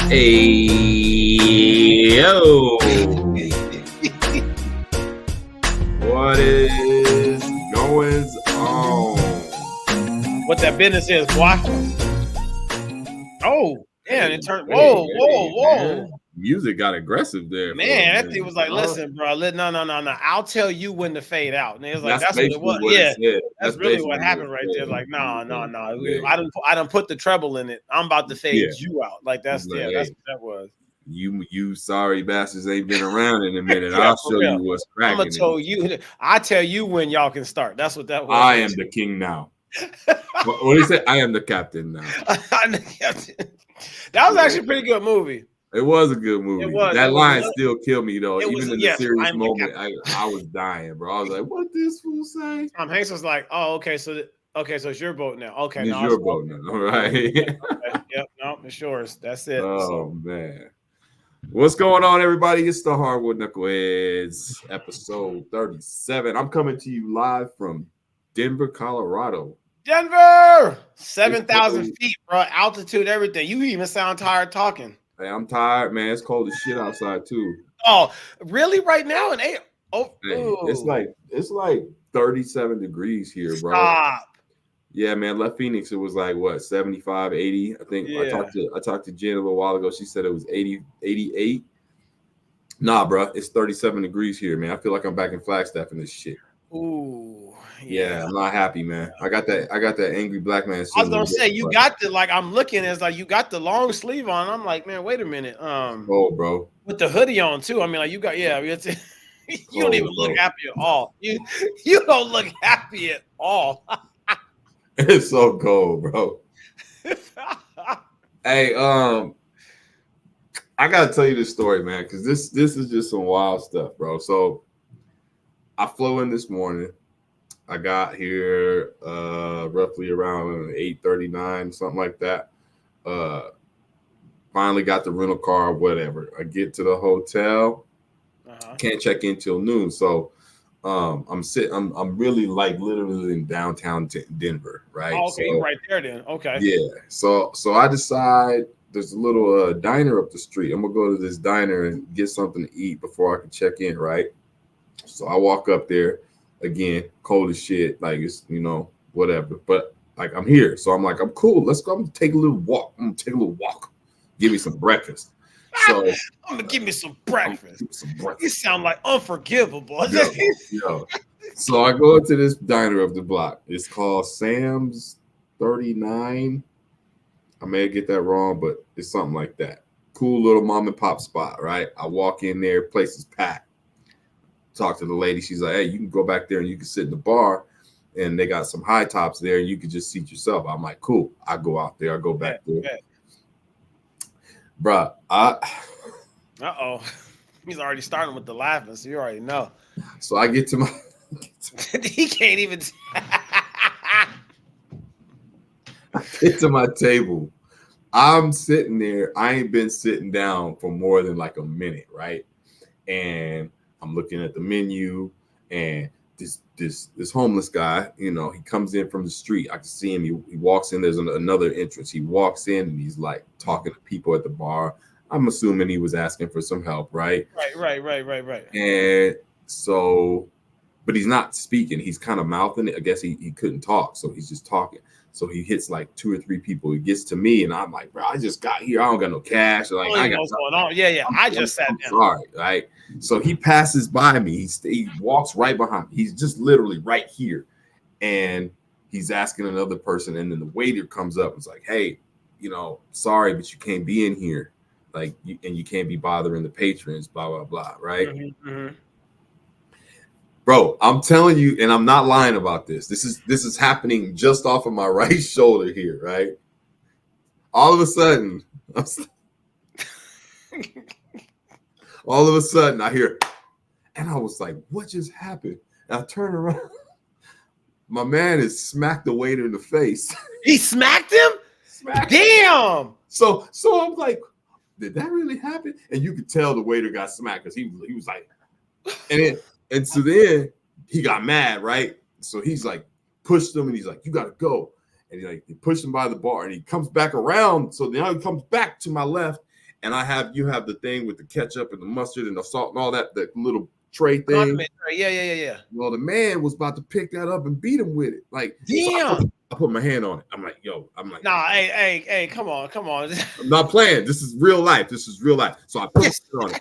Hey, yo. What is going on? What that business is, boy. Oh, man, it turned. Whoa. Music got aggressive there. Man, that thing was like, listen, bro, no. I'll tell you when to fade out. And it was like, that's what it was. Yeah, that's really what happened right there. Like, no. I done put the treble in it. I'm about to fade you out. Like, that's what that was. You sorry bastards ain't been around in a minute. I'll show you what's cracking. I'm gonna tell you. I tell you when y'all can start. That's what that was. I am the king now. What do you say? I am the captain now. I'm the captain. That was actually a pretty good movie. It was a good movie. That line still killed me though. Even in the serious moment, I was dying, bro. I was like, "What this fool say?" Tom Hanks was like, "Oh, okay, so it's your boat now. Okay, it's your boat now, all right?" Okay. Yep, no, it's yours. That's it. Oh man, what's going on, everybody? It's the Hardwood Knuckleheadz, episode 37. I'm coming to you live from Denver, Colorado. Denver, 7,000 feet, bro. Altitude, everything. You even sound tired talking. Hey, I'm tired, man. It's cold as shit outside too. Oh, really? Right now? And hey, it's like 37 degrees here, bro. Stop. Yeah, man. Left Phoenix, it was like what 75, 80. I think I talked to Jen a little while ago. She said it was 80, 88. Nah, bro. It's 37 degrees here, man. I feel like I'm back in Flagstaff in this shit. Ooh. Yeah, I'm not happy, man. I got that angry black man. I was gonna say you got the I'm looking, it's like you got the long sleeve on. I'm like, man, wait a minute. Oh, bro. With the hoodie on too. I mean, like you got you don't even look happy at all. You don't look happy at all. It's so cold, bro. Hey, I gotta tell you this story, man, because this is just some wild stuff, bro. So I flew in this morning. I got here roughly around 8:39, something like that. Finally got the rental car, whatever. I get to the hotel, can't check in till noon. So I'm really like literally in downtown Denver, right? Oh, okay, you're right there then. Okay. Yeah. So I decide there's a little diner up the street. I'm gonna go to this diner and get something to eat before I can check in, right? So I walk up there. Again, cold as shit, like it's whatever. But like I'm here, so I'm like I'm cool. Let's go. I'm gonna take a little walk. Give me some breakfast. So I'm gonna give me some breakfast. You sound like unforgivable. Yo. So I go into this diner of the block. It's called Sam's 39. I may get that wrong, but it's something like that. Cool little mom and pop spot, right? I walk in there, place is packed. Talk to the lady. She's like, hey, you can go back there and you can sit in the bar, and they got some high tops there, and you can just seat yourself. I'm like, cool. I go out there. I go back there. Bruh, he's already starting with the laughing, so you already know. So I get to my he can't even I get to my table. I'm sitting there. I ain't been sitting down for more than like a minute, right? And I'm looking at the menu, and this homeless guy, he comes in from the street. I can see him. He walks in. There's another entrance. He walks in, and he's like talking to people at the bar. I'm assuming he was asking for some help, right? Right. And so, but he's not speaking. He's kind of mouthing it. I guess he couldn't talk, so he's just talking. So he hits like 2 or 3 people. He gets to me, and I'm like, bro, I just got here. I don't got no cash. Like, I got what's going on. Yeah. I just sat down. Sorry, right? So he passes by me. He walks right behind me. He's just literally right here, and he's asking another person. And then the waiter comes up and is like, hey, sorry, but you can't be in here. Like, you can't be bothering the patrons, blah, blah, blah, right? Mm-hmm. Bro, I'm telling you, and I'm not lying about this. This is happening just off of my right shoulder here, right? All of a sudden, I hear, and I was like, what just happened? And I turn around. My man has smacked the waiter in the face. He smacked him? Damn. So I'm like, did that really happen? And you could tell the waiter got smacked because he was like, and so then he got mad, right? So he's like pushed him, and he's like, you gotta go. And he pushed him by the bar, and he comes back around. So now he comes back to my left, and you have the thing with the ketchup and the mustard and the salt and all that, the little tray thing. Yeah. Well, the man was about to pick that up and beat him with it. Like, damn. So I put my hand on it. I'm like, nah, hey, come on. I'm not playing. This is real life. So I put my hand on it,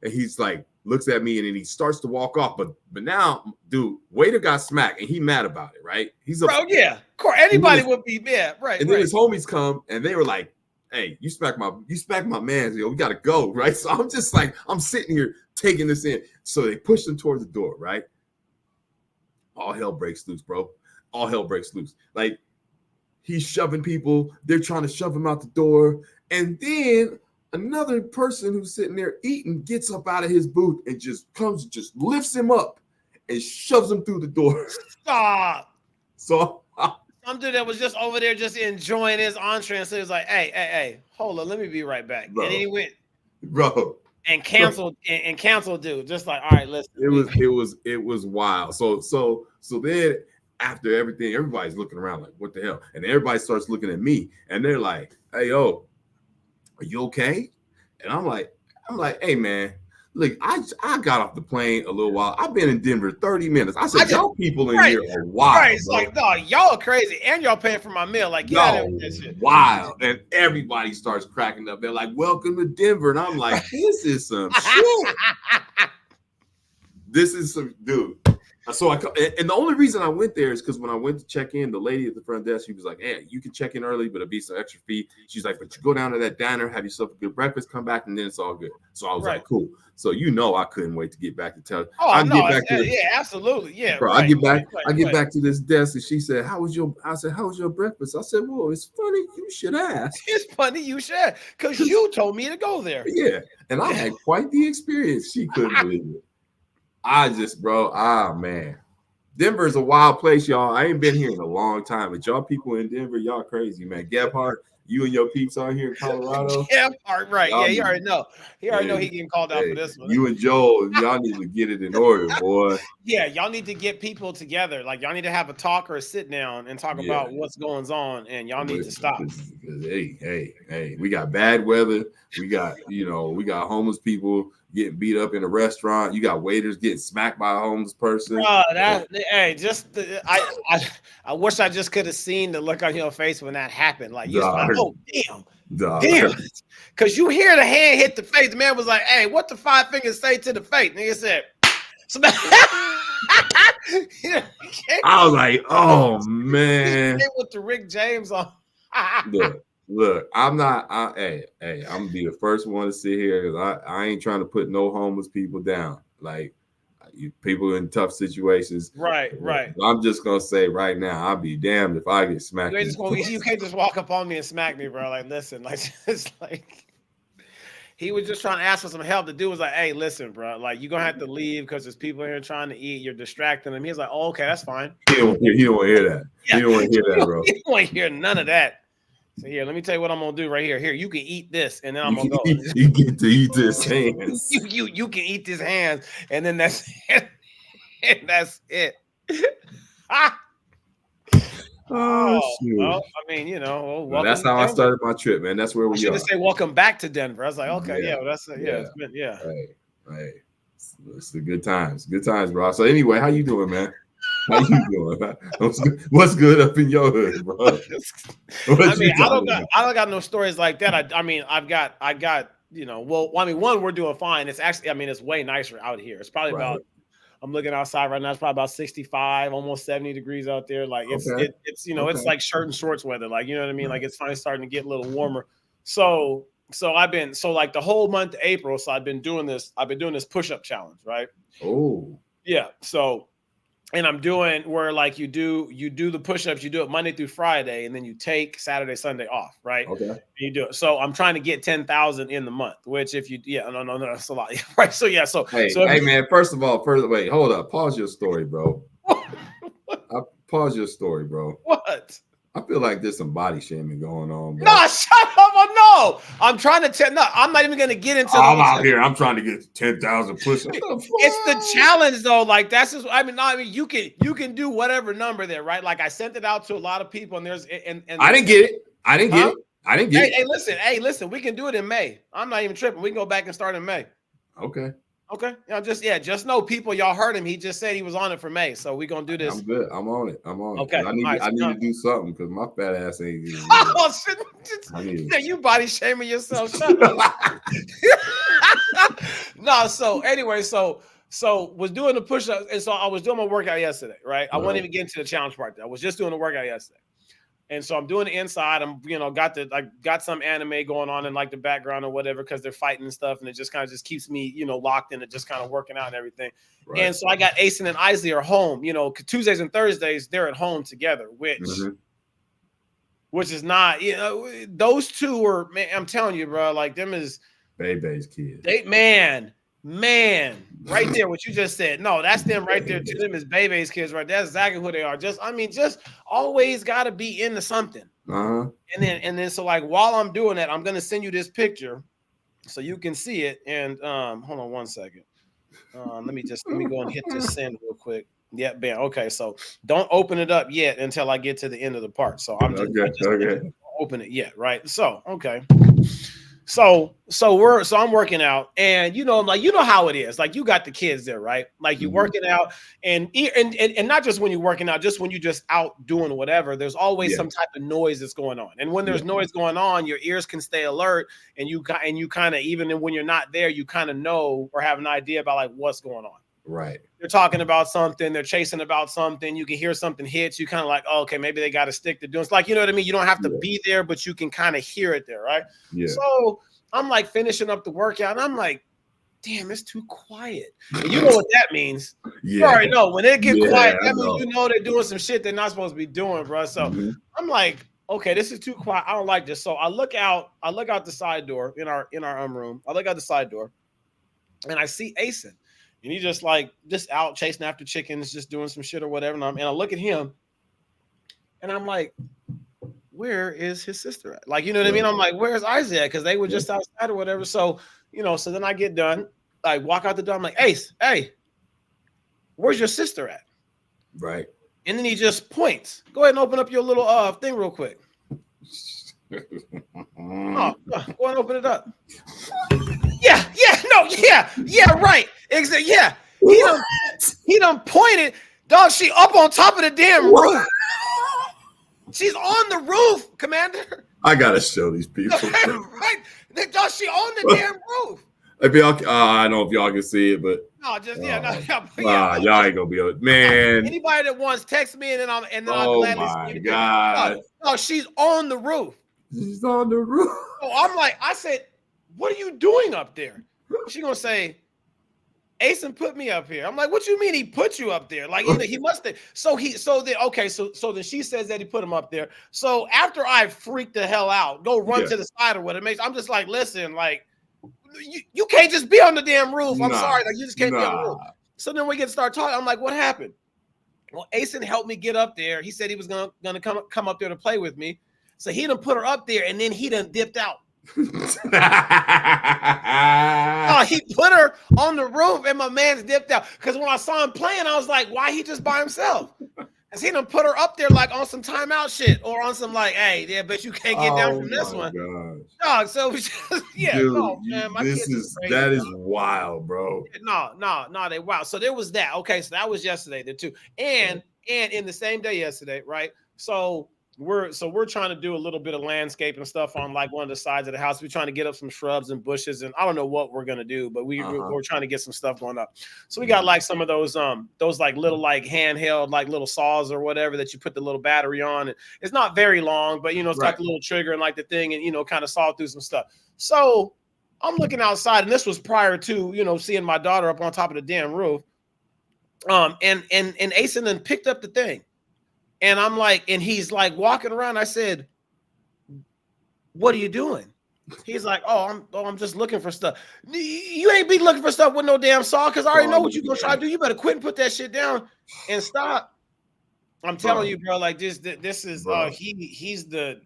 and he's like, looks at me, and then he starts to walk off. But now, dude, waiter got smacked, and he mad about it, right? He's yeah. Of course, anybody would be mad, right? And then his homies come, and they were like, "Hey, you smack my man, yo, we gotta go, right?" So I'm just like, I'm sitting here taking this in. So they push him towards the door, right? All hell breaks loose, bro. All hell breaks loose. Like, he's shoving people. They're trying to shove him out the door. And then another person who's sitting there eating gets up out of his booth and just lifts him up and shoves him through the door. Stop. So some dude that was just over there just enjoying his entree, and so he was like, hey, hold on, let me be right back. Bro. And then he went, bro, and canceled dude. Just like, all right, listen. It was wild. So then after everything, everybody's looking around like, what the hell? And everybody starts looking at me, and they're like, hey, yo, are you okay? And I'm like, hey, man, look, I got off the plane a little while. I've been in Denver 30 minutes. I said, y'all people in here are wild. Right. It's like, no, y'all are crazy, and y'all paying for my meal. Like, y'all wild. And everybody starts cracking up. They're like, welcome to Denver. And I'm like, this is some shit. This is some, dude. So and the only reason I went there is because when I went to check in, the lady at the front desk, she was like, hey, you can check in early, but it'll be some extra fee. She's like, but you go down to that diner, have yourself a good breakfast, come back, and then it's all good. So I was like, cool. So I couldn't wait to get back to tell. Absolutely. Yeah. Bro, I get back to this desk, and she said, how was your breakfast? I said, well, it's funny, you should ask. It's funny you should, because you told me to go there. Yeah. And I had quite the experience. She couldn't believe it. Man. Denver's a wild place, y'all. I ain't been here in a long time, but y'all people in Denver, y'all crazy, man. Gebhardt, you and your peeps out here in Colorado. Gebhardt, right. Yeah, he already know. He already know he getting called out for this one. You and Joel, y'all need to get it in order, boy. Yeah, y'all need to get people together. Like, y'all need to have a talk or a sit down and talk about what's going on, and y'all need to stop. Hey, we got bad weather. We got homeless people getting beat up in a restaurant. You got waiters getting smacked by a homeless person. I wish I just could have seen the look on your face when that happened. Like, you're like, oh, damn. Because you hear the hand hit the face. The man was like, hey, what the 5 fingers say to the face? Nigga said, I was like, oh, man. With the Rick James on. Look, I'm gonna be the first one to sit here because I ain't trying to put no homeless people down. Like, people in tough situations. Right. I'm just gonna say right now, I'll be damned if I get smacked. You can't just walk up on me and smack me, bro. Like, listen, like, it's like he was just trying to ask for some help. The dude was like, hey, listen, bro, like, you're gonna have to leave because there's people here trying to eat. You're distracting them. He's like, oh, okay, that's fine. He don't want to hear that. Yeah. He don't want to hear that, bro. He don't want to hear none of that. So here, let me tell you what I'm gonna do right here. Here, you can eat this, and then I'm gonna go. You get to eat this hands. You can eat this hands, and then that's it. And that's it. Shoot. Well, I mean, that's how I started my trip, man. That's where we are. I should have said welcome back to Denver. I was like, okay, it's been, Hey, it's the good times. Good times, bro. So anyway, how you doing, man? How you doing? What's good up in your hood, bro? I don't got no stories like that. I got one, we're doing fine. It's actually, it's way nicer out here. It's probably about, I'm looking outside right now. It's probably about 65, almost 70 degrees out there. Like, it's it's like shirt and shorts weather. Like, you know what I mean? Like, it's finally starting to get a little warmer. So like the whole month of April. So I've been doing this push-up challenge, right? Oh, yeah. So. And I'm doing where, like, you do the push-ups, you do it Monday through Friday, and then you take Saturday, Sunday off, right? Okay. You do it. So I'm trying to get 10,000 in the month, which if you, no, that's a lot, right? So yeah, hey, man. First of all, wait, hold up, pause your story, bro. Pause your story, bro. What? I feel like there's some body shaming going on, bro. No, shut up. No, I'm trying to tell. No, I'm not even going to get into. I'm out here. I'm trying to get 10,000 push-ups. It's the challenge, though. Like, that's just. You can do whatever number there, right? Like, I sent it out to a lot of people, and there's and I didn't get it. I didn't get. Hey, listen. We can do it in May. I'm not even tripping. We can go back and start in May. Okay. Just know people. Y'all heard him. He just said he was on it for May, so we're gonna do this. I'm good. I'm on it. Okay. I need to do something because my fat ass ain't. You body shaming yourself. Shut up. No. So anyway, so was doing the push up, and so I was doing my workout yesterday. Right. I wasn't even getting to the challenge part. I was just doing the workout yesterday. And so I'm doing the inside. I'm, got some anime going on in like the background or whatever because they're fighting and stuff, and it just kind of just keeps me, locked in it, just kind of working out and everything. Right. And so I got Asen and Isley are home. Tuesdays and Thursdays they're at home together, which is not, those two are, man. I'm telling you, bro, like them is Bebe's kids. Man, right there, what you just said. No, that's them right there. To them is Bebe's kids, right? That's exactly who they are. Just always got to be into something. And then, so like while I'm doing that, I'm gonna send you this picture so you can see it. And hold on one second. Let me go and hit this send real quick. Yeah, bam. Okay, so don't open it up yet until I get to the end of the part. So I'm just open it yet, right? So okay. So I'm working out, and how it is. Like you got the kids there, right? Like you working out, and not just when you're working out, just when you're just out doing whatever. There's always some type of noise that's going on, and when there's noise going on, your ears can stay alert, and you kind of even when you're not there, you kind of know or have an idea about like what's going on. Right. They're talking about something, they're chasing about something. You can hear something hits. You kind of like, okay, maybe they got to stick to doing. It's like, you know what I mean? You don't have to be there, but you can kind of hear it there, right? Yeah. So I'm like finishing up the workout, and I'm like, damn, it's too quiet. And you know what that means? Yeah. You already know when it get quiet, that means they're doing some shit they're not supposed to be doing, bro. So I'm like, okay, this is too quiet. I don't like this. So I look out the side door in our room. I look out the side door, and I see Asen. And he's just out chasing after chickens, just doing some shit or whatever. And I look at him, and I'm like, where is his sister at? Like, you know what I mean? I'm like, where's Isaac at? Because they were just outside or whatever. So, so then I get done. I walk out the door. I'm like, Ace, hey, where's your sister at? Right. And then he just points. Go ahead and open up your little thing real quick. Go ahead and open it up. Right. Exactly. Yeah. He done pointed. Dog, she up on top of the damn roof. She's on the roof, Commander. I gotta show these people. Right. Dog, she on the damn roof. If y'all, I don't know if y'all can see it, but no, just y'all ain't gonna be able. Man, anybody that wants, text me, and then I'll gladly see it. God. No, she's on the roof. She's on the roof. So I'm like, I said, what are you doing up there? She gonna say, Asen put me up here. I'm like, what you mean he put you up there? Like, he must have. So then she says that he put him up there. So after I freak the hell out, go run to the side or what it makes, I'm just like, listen, like, you can't just be on the damn roof. I'm sorry, like you just can't be on the roof. So then we get to start talking. I'm like, what happened? Well, Asen helped me get up there. He said he was gonna come up there to play with me. So he done put her up there, and then he done dipped out. He put her on the roof, and my man's dipped out. Because when I saw him playing, I was like, why he just by himself? Because he done put her up there like on some timeout shit, or on some like, hey, yeah, but you can't get down from this one. Dog, so dude, no, man, that is wild, bro. No, they wild. So there was that. Okay, so that was yesterday there too, and in the same day yesterday, right? So we're trying to do a little bit of landscape and stuff on like one of the sides of the house. We're trying to get up some shrubs and bushes, and I don't know what we're gonna do, but we're trying to get some stuff going up. So we got like some of those like little like handheld like little saws or whatever that you put the little battery on. And it's not very long, but it's got the little trigger and like the thing, and kind of saw through some stuff. So I'm looking outside, and this was prior to seeing my daughter up on top of the damn roof. And Asen then picked up the thing. And I'm like, and he's like walking around. I said, what are you doing? He's like, I'm just looking for stuff. You ain't be looking for stuff with no damn saw, because I already know what you're gonna try to do. You better quit and put that shit down and stop. I'm telling you, bro, like this is he's the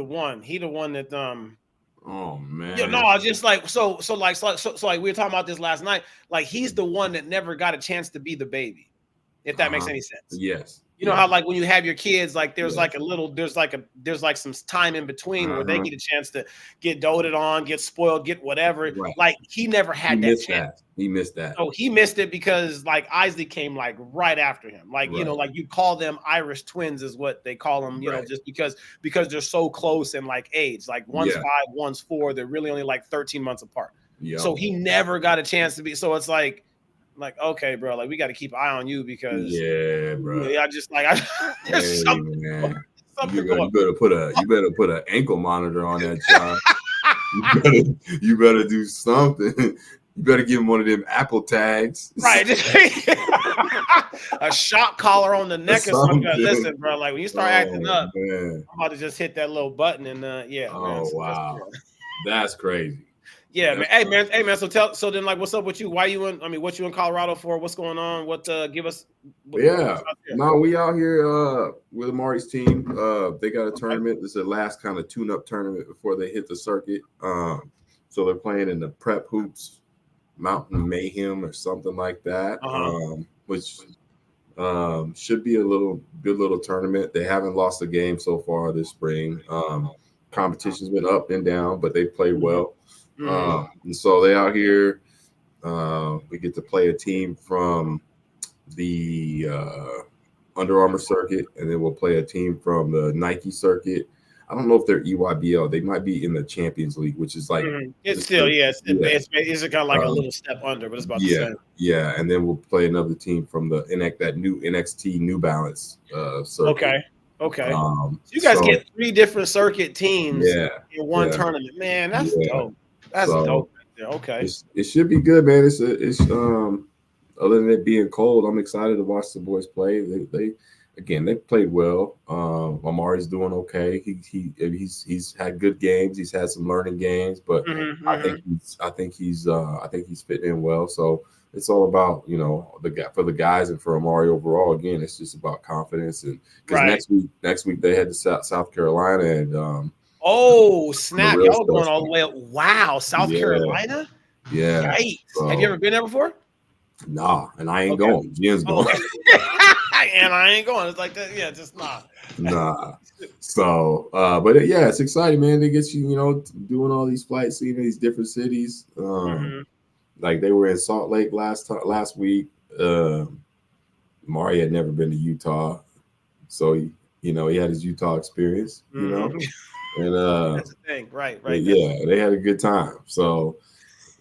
one. He the one that oh man. Just like so like we were talking about this last night. Like he's the one that never got a chance to be the baby. if that makes any sense. Yes. You know how like when you have your kids, like there's like some time in between where they get a chance to get doted on, get spoiled, get whatever. Right. Like he never had that chance. He missed that. So he missed it because like Isley came like right after him. Like, you know, like you call them Irish twins is what they call them, you know, just because they're so close in like age. Like one's 5, one's 4. They're really only like 13 months apart. So he never got a chance to be. So it's like, okay, bro, like we got to keep an eye on you because bro. I just like there's something you better put an ankle monitor on that child. you better do something. You better give him one of them Apple tags. Right. A shock collar on the neck or something. Listen, bro, like when you start acting up, I'm about to just hit that little button and wow. That's crazy. Yeah, man. Hey, man. So then, like, what's up with you? Why you in? I mean, what you in Colorado for? What's going on? What? Give us. No, we out here with Amari's team. They got a tournament. This is the last kind of tune-up tournament before they hit the circuit. So they're playing in the Prep Hoops Mountain Mayhem or something like that, which should be a good little tournament. They haven't lost a game so far this spring. Competition's been up and down, but they played well. And so they out here. We get to play a team from the Under Armour circuit, and then we'll play a team from the Nike circuit. I don't know if they're EYBL. They might be in the Champions League, which is like it's still it's kind of like a little step under, but it's about the same. Yeah, and then we'll play another team from that new NXT New Balance circuit. Okay. So you guys get 3 different circuit teams in one tournament. Man, that's dope. That's dope right there. Okay. It should be good, man. It's other than it being cold, I'm excited to watch the boys play. They played well. Amari's doing okay. He's had good games. He's had some learning games, but I think he's fitting in well. So it's all about, you know, for the guys and for Amari overall. Again, it's just about confidence, and because next week they head to South Carolina and oh snap! Y'all going all the way up. Wow, South Carolina. Yeah. Yikes. Have you ever been there before? Nah, and I ain't going. Jen's going. And I ain't going. It's like that. Yeah, just not. Nah. So, but it's exciting, man. They get you, you know, doing all these flights, seeing these different cities. Like they were in Salt Lake last week. Mari had never been to Utah, so he had his Utah experience. You know, and that's the thing, right? Yeah, they had a good time. So,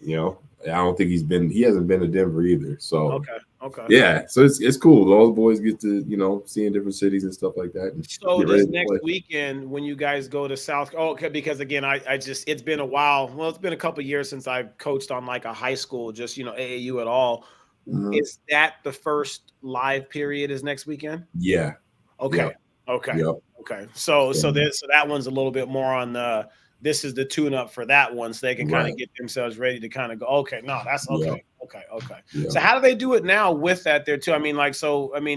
you know, I don't think he hasn't been to Denver either. So okay. Yeah, so it's cool. All the boys get to, you know, see in different cities and stuff like that. So this next weekend when you guys go to South, because again, it's been a while. Well, it's been a couple of years since I've coached on like a high school, just, you know, AAU at all. Is that the first live period is next weekend? Yeah. Okay. Yep. Okay. Yep. Okay. So that one's a little bit more on this is the tune up for that one, so they can kind of get themselves ready to kind of go, okay, no, that's okay. Yep. Okay. Yep. So how do they do it now with that there too? I mean,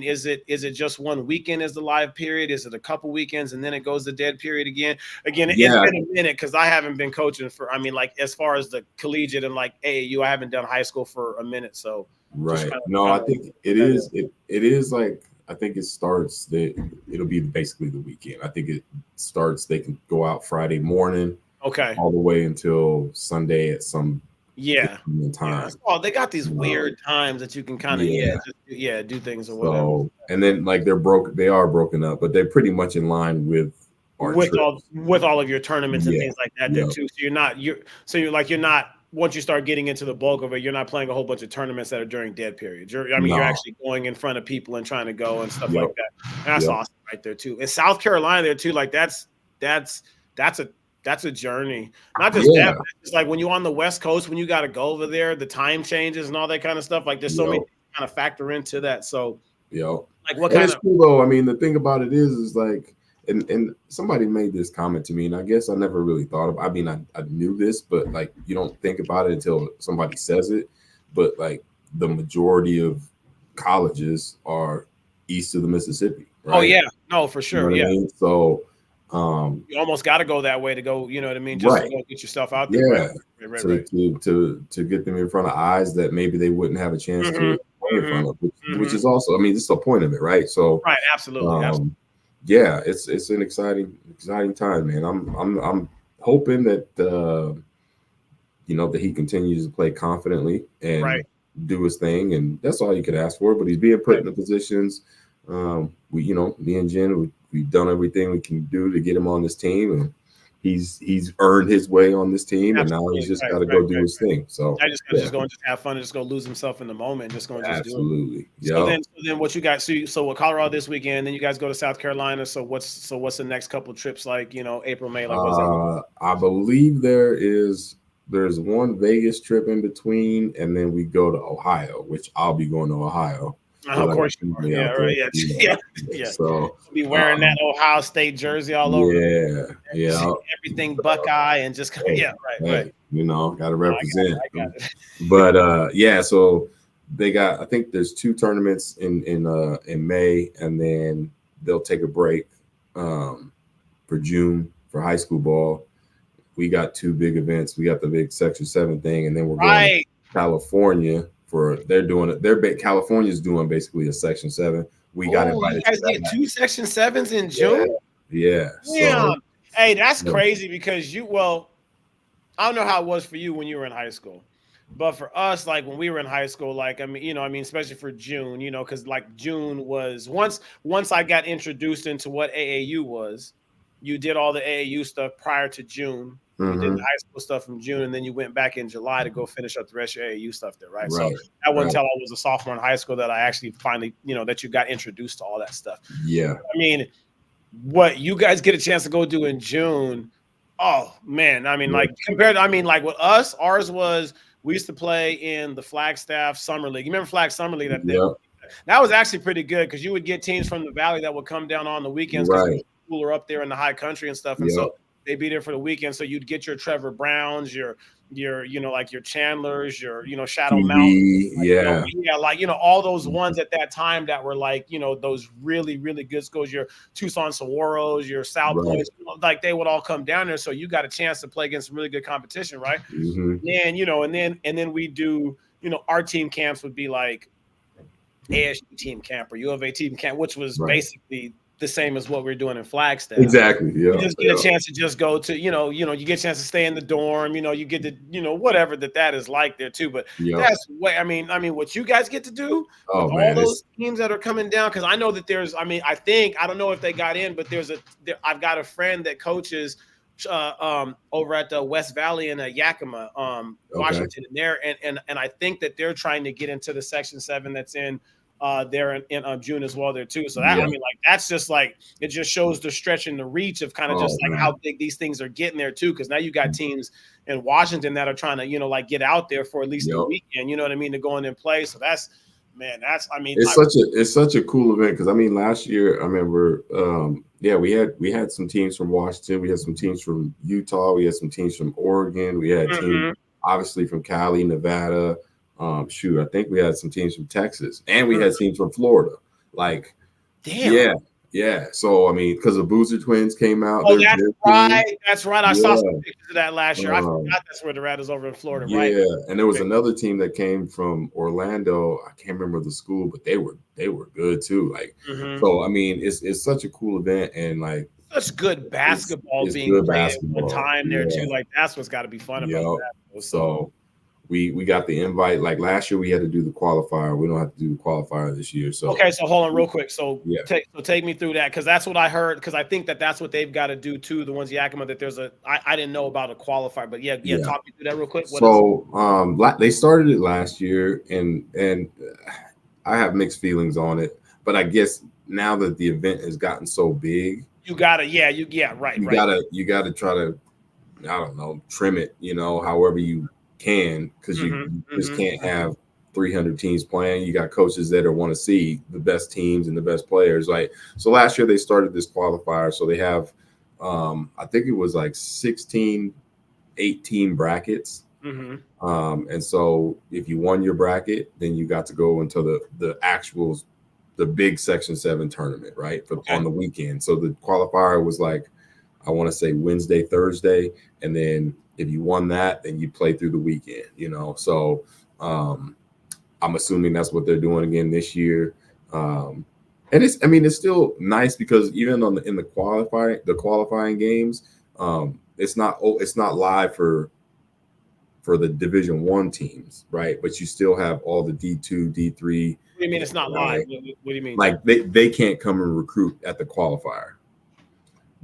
is it just one weekend is the live period? Is it a couple weekends and then it goes to dead period again? It's been a minute because I haven't been coaching for, I mean, like as far as the collegiate and like AAU, I haven't done high school for a minute. So I think it is like, I think it starts it'll be basically the weekend. I think it starts, they can go out Friday morning, all the way until Sunday at some time. Oh, they got these weird times that you can kind of do things or whatever. So, and then like they are broken up, but they're pretty much in line with all of your tournaments and things like that there too. So you're not once you start getting into the bulk of it, you're not playing a whole bunch of tournaments that are during dead periods. You're actually going in front of people and trying to go and stuff like that. And that's awesome right there too. In South Carolina there too, like that's a journey. Not just that, but it's like when you're on the West Coast, when you got to go over there, the time changes and all that kind of stuff. Like there's so many kind of factor into that. So, like what kind of cool though. I mean, the thing about it is like, and somebody made this comment to me, and I guess I never really thought about. I mean, I knew this, but like you don't think about it until somebody says it. But like the majority of colleges are east of the Mississippi. Right? Oh yeah, no, for sure, you know what I mean? So. You almost got to go that way to go, you know what I mean? Just to go get yourself out there. Right. To get them in front of eyes that maybe they wouldn't have a chance to play in front of, which is also, I mean, this is the point of it, right? So, right, absolutely. Yeah, it's an exciting time, man. I'm hoping that that he continues to play confidently and do his thing, and that's all you could ask for. But he's being put in the positions. Me and Jen, we've done everything we can do to get him on this team, and he's earned his way on this team, and now he's just got to go do his thing. So I just just go and just have fun and just go lose himself in the moment, and just go and just absolutely do it. So then what you guys so with Colorado this weekend, then you guys go to South Carolina. So what's the next couple trips like? April, May, like what's that? I believe there's one Vegas trip in between, and then we go to Ohio, which I'll be going to Ohio. Of course you are. Yeah, right. Yeah. So be wearing that Ohio State jersey all over. Yeah. Everything Buckeye and just right. Got to represent. But so they got. I think there's 2 tournaments in May, and then they'll take a break for June for high school ball. We got 2 big events. We got the big Section 7 thing, and then we're going to California. California's doing basically a Section 7. We got invited. You guys get 2 Section 7s in June? Yeah. So, hey, that's crazy because I don't know how it was for you when you were in high school, but for us, like when we were in high school, like especially for June, because like June was once I got introduced into what AAU was, you did all the AAU stuff prior to June. You did the high school stuff from June, and then you went back in July to go finish up the rest of your AAU stuff there, right? So that wasn't until I was a sophomore in high school that I actually finally, that you got introduced to all that stuff. Yeah. I mean, what you guys get a chance to go do in June, oh, man. I mean, like compared to, like with us, ours was we used to play in the Flagstaff Summer League. You remember Flag Summer League? That was actually pretty good because you would get teams from the Valley that would come down on the weekends because it was cooler up there in the high country and stuff. And so they'd be there for the weekend. So you'd get your Trevor Browns, your like your Chandlers, your, Shadow Mountain. All those ones at that time that were like, those really, really good schools, your Tucson Saguaros, your South Points, like they would all come down there. So you got a chance to play against some really good competition, right? And then we do, our team camps would be like ASU team camp or U of A team camp, which was basically the same as what we're doing in Flagstaff. Exactly. Yeah. You just get a chance to just go to, you get a chance to stay in the dorm, you get to, whatever that is like there too. But that's what I mean, what you guys get to do with all those teams that are coming down. Cause I know that there's, I don't know if they got in, but I've got a friend that coaches over at the West Valley in Yakima, Washington there. And I think that they're trying to get into the Section 7 that's in there in June as well there too. So that that's just like it just shows the stretch and the reach of kind of how big these things are getting there too. Because now you got teams in Washington that are trying to get out there for at least the weekend. You know what I mean, to go in and play. So it's such a cool event because last year I remember we had some teams from Washington, we had some teams from Utah, we had some teams from Oregon, we had teams obviously from Cali, Nevada. I think we had some teams from Texas and we had teams from Florida. Like, damn. Yeah. So, because the Boozer twins came out. Oh, that's right. I saw some pictures of that last year. I forgot that's where the Rat is over in Florida, right? Yeah. And there was another team that came from Orlando. I can't remember the school, but they were good too. Like, so, it's such a cool event and like, such good basketball being played at one time there too. Like, that's what's got to be fun about that. So we got the invite. Like last year, we had to do the qualifier. We don't have to do the qualifier this year. So so hold on real quick. So take me through that because that's what I heard. Because I think that's what they've got to do too. The ones Yakima that there's I didn't know about a qualifier, but talk me through that real quick. They started it last year, and I have mixed feelings on it. But I guess now that the event has gotten so big, you gotta you gotta try to trim it. However you can, because you just can't have 300 teams playing. You got coaches that want to see the best teams and the best players. Like, so last year they started this qualifier. So they have, I think it was like 16, 18 brackets. And so if you won your bracket, then you got to go into the big Section 7 tournament, right? On the weekend. So the qualifier was like, I want to say Wednesday, Thursday, and then if you won that, then you play through the weekend, So I'm assuming that's what they're doing again this year. And it's still nice because even in the qualifying games, it's not live for the Division I teams, right? But you still have all the D2, D3. What do you mean it's not live? What do you mean? Like they can't come and recruit at the qualifier,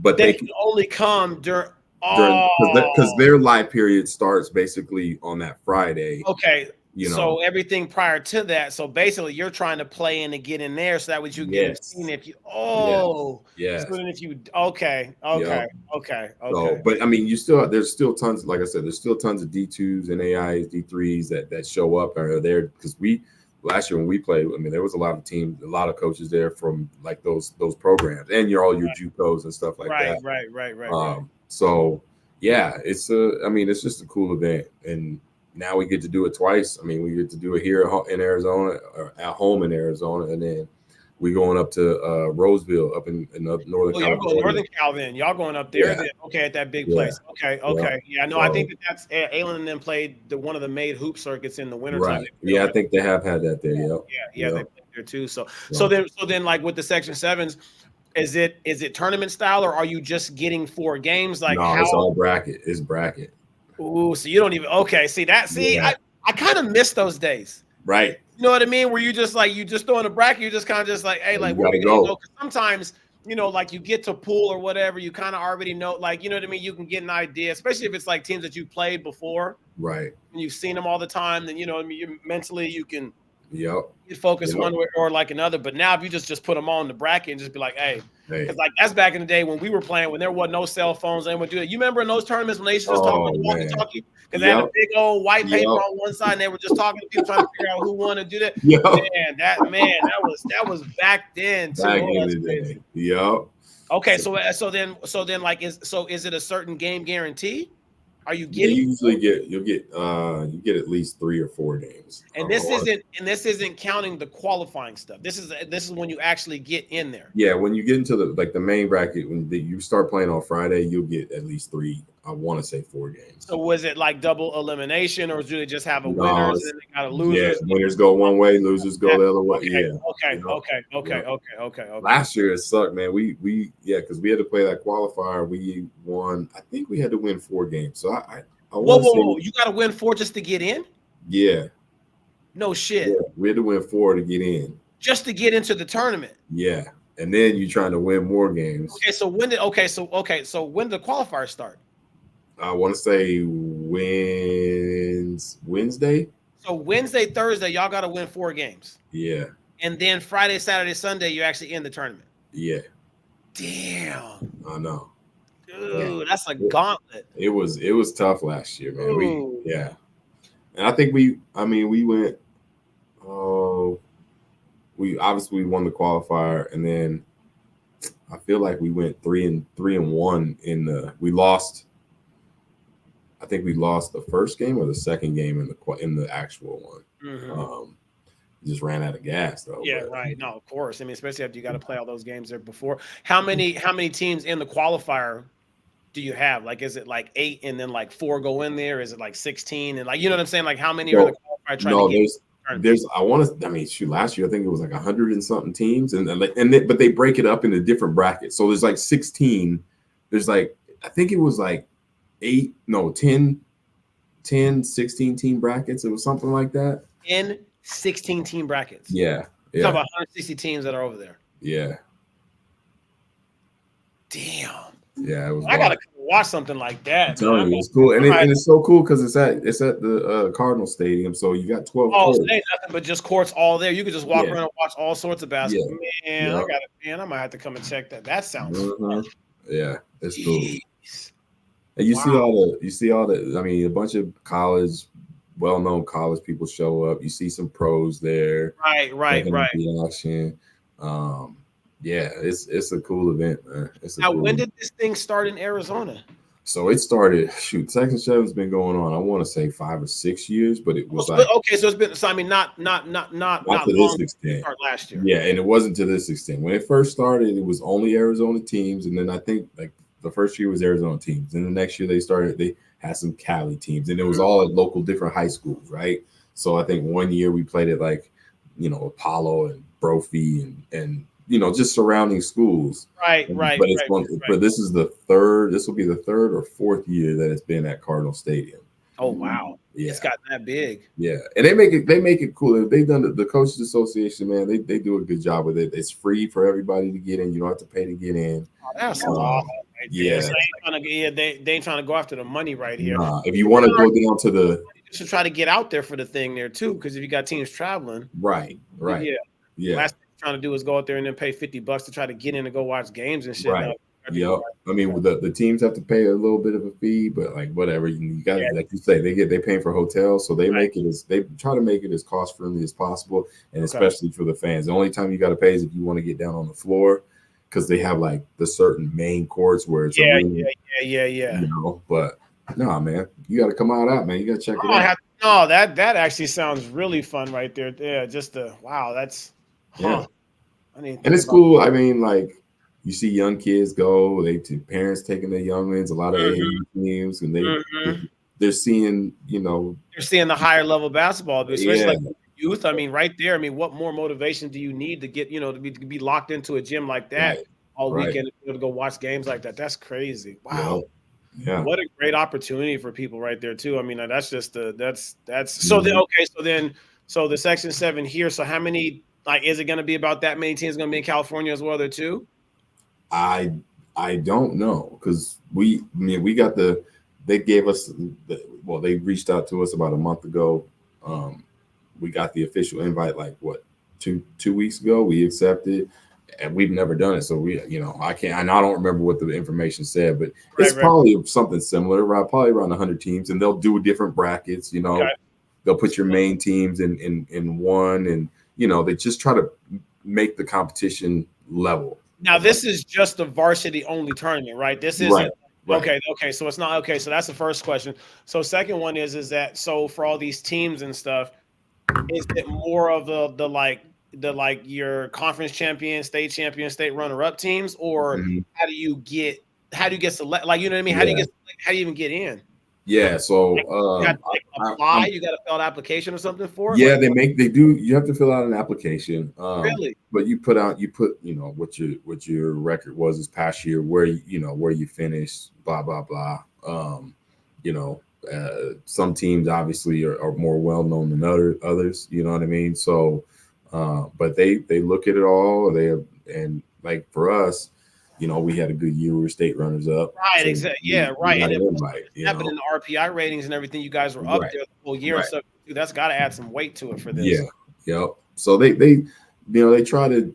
but they can only come during because their live period starts basically on that Friday. Okay. So everything prior to that. So basically, you're trying to play in and get in there, so that way you get seen. If you So then if you okay. So, but I mean, there's still tons. Like I said, there's still tons of D2s and AIs, D3s that show up and are there because last year when we played, I mean, there was a lot of teams, a lot of coaches there from like those programs, and all your JUCOs and stuff like that. Right. So yeah, it's just a cool event, and now we get to do it twice. I mean, we get to do it here in Arizona, or at home in Arizona, and then we going up to Roseville up in Northern California. Y'all going Northern Cal then. Y'all going up there then. Okay, at that big place. Okay. Yeah, no, I think that's Alan and them played one of the made hoop circuits in the wintertime. Right. Yeah, I think they have had that there. Yeah, they played there too. So then like with the Section 7s, is it tournament style, or are you just getting 4 games? Like no, it's all bracket. It's bracket. Ooh, so you don't even I kind of miss those days. Right. You know what I mean? Where you just throw in a bracket, you're just kind of just like, hey, like where we gonna go? Because sometimes, like you get to pool or whatever, you kind of already know, like, you know what I mean? You can get an idea, especially if it's like teams that you played before. Right. And you've seen them all the time, then you know what I mean, mentally you can you focus one way or like another. But now if you just put them on the bracket and just be like, hey. Because like that's back in the day when we were playing, when there wasn't no cell phones, and would do it. You remember in those tournaments when they used to just talk on the walkie-talkie? Because they had a big old white paper on one side, and they were just talking to people trying to figure out who wanted to do that. That was back then too. Back in the day. Okay, so then like is it a certain game guarantee? Are you getting? You usually you get at least 3 or 4 games. And this isn't counting the qualifying stuff. This is when you actually get in there. Yeah, when you get into the main bracket, when you start playing on Friday, you'll get at least 3. I want to say 4 games. So was it like double elimination, or do they just have a winners and then they got a losers? Yeah, winners go one way, losers go the other way. Okay. Last year it sucked, man. We because we had to play that qualifier. We won. I think we had to win 4 games. So I whoa! You got to win 4 just to get in? Yeah. No shit. Yeah, we had to win 4 to get in. Just to get into the tournament. Yeah, and then you're trying to win more games. Okay, so when did the qualifiers start? I want to say Wednesday. So Wednesday, Thursday, y'all got to win 4 games. Yeah. And then Friday, Saturday, Sunday, you're actually in the tournament. Yeah. Damn. I know. Dude, that's a gauntlet. It was tough last year, man. And I think we went. We obviously won the qualifier, and then I feel like we went 3-1 in the. We lost. I think we lost the first game or the second game in the actual one. Mm-hmm. Just ran out of gas though. Yeah, right. No, of course. I mean, especially after you got to play all those games there before. How many teams in the qualifier do you have? Like, is it like 8 and then like 4 go in there? Is it like 16 and like, you know what I'm saying? Like, how many are the qualifier trying to get? Last year I think it was like 100 and something teams, but they break it up into different brackets. So there's like 16. There's like I think it was like 10, 16 team brackets. It was something like that. 16 team brackets. Yeah. Talk about 160 teams that are over there. Yeah. Damn. Yeah, it was. I gotta watch something like that. I'm telling you, it's cool, and it's so cool because it's at the Cardinal Stadium, so you got 12. So it ain't nothing but just courts all there. You could just walk around and watch all sorts of basketball. Yeah. Man, I might have to come and check that. That sounds fun. Yeah, it's cool. And you see all the. I mean, a bunch of well-known college people show up. You see some pros there. Right. The action. Yeah, it's a cool event, man. When did this thing start in Arizona? So it started. Section 7's been going on. I want to say 5 or 6 years, but it was so it's been. So I mean, not to this extent. Last year. Yeah, and it wasn't to this extent. When it first started, it was only Arizona teams, and then I think like the first year was Arizona teams, and the next year they had some Cali teams, and it was all at local different high schools, right? So I think one year we played at like, Apollo and Brophy and just surrounding schools. Right. But this is the third. This will be the third or fourth year that it's been at Cardinal Stadium. Oh wow! Yeah. It's got that big. Yeah, and they make it cool. They've done the Coaches Association, man. They do a good job with it. It's free for everybody to get in. You don't have to pay to get in. Oh, that's awesome. Right, yeah, so they ain't trying to go after the money right here. Nah, if you want to go down to the, you should try to get out there for the thing there too, because if you got teams traveling, right, yeah. Last thing you're trying to do is go out there and then pay $50 to try to get in and go watch games and shit. Right. Yep. I mean, the teams have to pay a little bit of a fee, but like whatever, you got like you say, they paying for hotels, so they they try to make it as cost friendly as possible, and especially for the fans. The only time you got to pay is if you want to get down on the floor, because they have like the certain main courts where it's But no, man, you got to come out, man. You got to check it out. No, that actually sounds really fun right there. Yeah, just that's and it's cool. I mean, like, you see young kids go, parents taking their youngins, a lot of AAU teams, and they're seeing, they're seeing the higher level basketball, especially like youth. I mean, right there. I mean, what more motivation do you need to get, to be locked into a gym like that all weekend to go watch games like that? That's crazy. Wow. Yeah. What a great opportunity for people right there too. I mean, that's just so then so the Section 7 here. So how many, like, is it going to be about that many teams going to be in California as well there too? I don't know, because we got they gave us they reached out to us about a month ago. We got the official invite like two weeks ago. We accepted, and we've never done it, so I can't, and I don't remember what the information said, but it's probably something similar, right? Probably around 100 teams, and they'll do different brackets. They'll put your main teams in one, and they just try to make the competition level. Now, this is just a varsity only tournament, right? This isn't okay. So it's not okay. So that's the first question. So second one is that, so for all these teams and stuff, is it more of the your conference champion, state runner up teams, or how do you get select? Like, you know what I mean? How do you even get in? Yeah, so you got to apply. You got to fill out an application or something for it. Yeah, they do. You have to fill out an application. Really? But you put what your record was this past year, where you finished, blah blah blah. Some teams obviously are more well known than others. You know what I mean? So, but they look at it all. And like for us, we had a good year. We were state runners up. Right, so exactly. Yeah, right. And it happened in the RPI ratings and everything. You guys were up there the whole year and stuff. Dude, that's got to add some weight to it for this. Yeah, yep. So they try to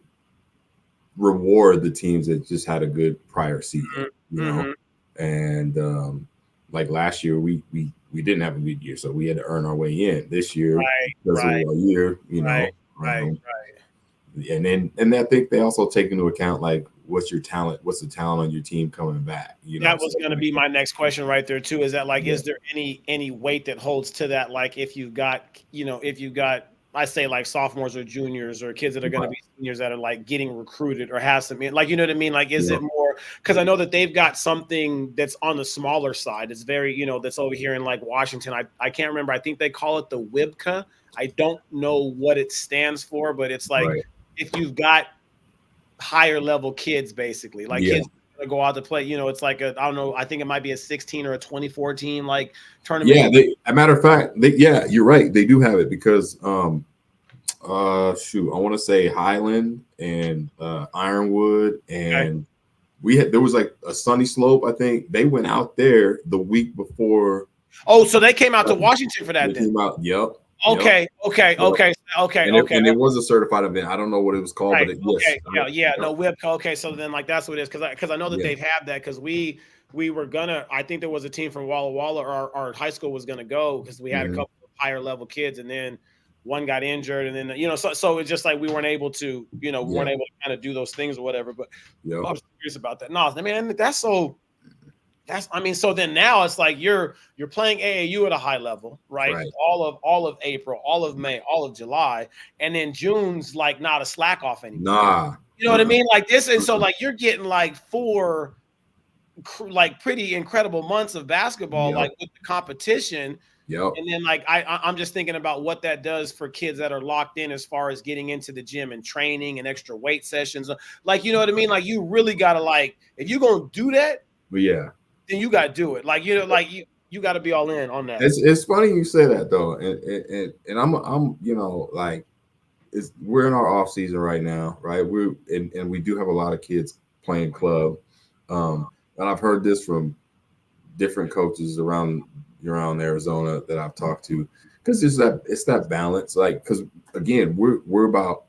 reward the teams that just had a good prior season, and like last year we didn't have a good year, so we had to earn our way in. This year, because of our year, and then I think they also take into account like what's the talent on your team coming back. That was going to be my next question right there too. Is that like, is there any weight that holds to that? Like if you've got I say like sophomores or juniors or kids that are going to be seniors that are like getting recruited or have some, like, you know what I mean? Like, is it more, because I know that they've got something that's on the smaller side. It's very, that's over here in like Washington. I can't remember. I think they call it the WIBCA. I don't know what it stands for, but it's like if you've got higher level kids, basically, like kids that go out to play, it's like I don't know, I think it might be a 16 or a 24 team like tournament. Yeah, a matter of fact, you're right. They do have it because I want to say Highland and Ironwood, and there was like a Sunny Slope. I think they went out there the week before. Oh, so they came out to Washington for that. Yep. Okay. And it was a certified event. I don't know what it was called, but WIBCA. Okay, so then like that's what it is, because I know that they've had that, because we were gonna. I think there was a team from Walla Walla, or our high school was gonna go, because we had a couple of higher level kids, and then one got injured, and then so it's just like we weren't able to weren't able to kind of do those things or whatever. But I was curious about that. No, I mean so then now it's like you're playing AAU at a high level, right? All of April, all of May, all of July, and then June's like not a slack off anymore. You know what I mean? Like this, and so like you're getting like 4 like pretty incredible months of basketball, like with the competition. Yep. And then like I'm just thinking about what that does for kids that are locked in as far as getting into the gym and training and extra weight sessions. Like, you know what I mean? Like, you really gotta, like, if you're gonna do that, but yeah, then you gotta do it. Like, you know, like you gotta be all in on that. It's funny you say that though, and I'm you know, like, we're in our off season right now, right? And we do have a lot of kids playing club, and I've heard this from different coaches around Arizona that I've talked to, because it's that balance, like, because again, we're about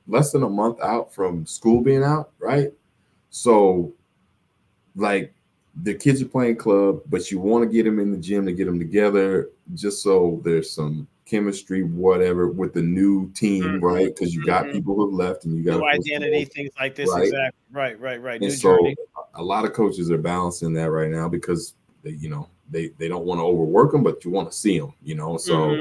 less than a month out from school being out, right? So, like, the kids are playing club, but you want to get them in the gym to get them together, just so there's some chemistry, whatever, with the new team, right? Because you got people who have left, and you got new identity, things like this, right? Exactly. Right. And New so journey. a lot of coaches are balancing that right now, because they don't want to overwork them, but you want to see them, So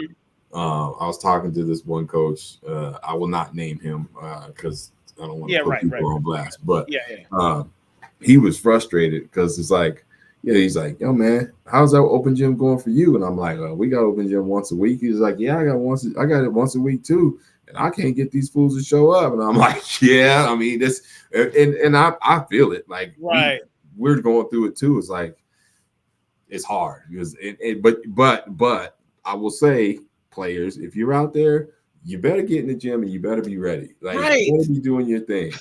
I was talking to this one coach. I will not name him because I don't want to put people on blast. But he was frustrated because it's like, he's like, yo, man, how's that open gym going for you? And I'm like, we got open gym once a week. He's like, yeah, I got it once a week too. And I can't get these fools to show up. And I'm like, yeah, I mean, this, and I feel it. Like, we're going through it too. It's like, it's hard because but I will say, players, if you're out there, you better get in the gym and you better be ready. Like, you better be doing your thing,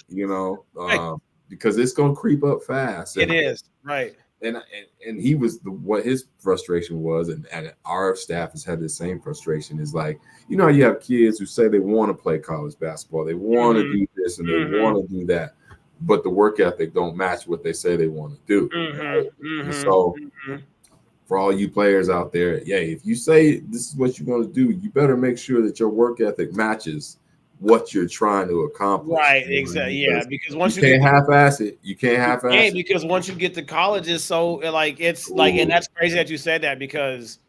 because it's gonna creep up fast. It is right. And he was what his frustration was, and our staff has had the same frustration. Is like, you have kids who say they want to play college basketball, they want to do this and they want to do that, but the work ethic don't match what they say they want to do. Right? And so for all you players out there, if you say this is what you're going to do, you better make sure that your work ethic matches what you're trying to accomplish. Right, exactly. Yeah, because once you can't half-ass it. You can't half-ass it. Because once you get to college, it's so, like, it's like, and that's crazy that you said that, because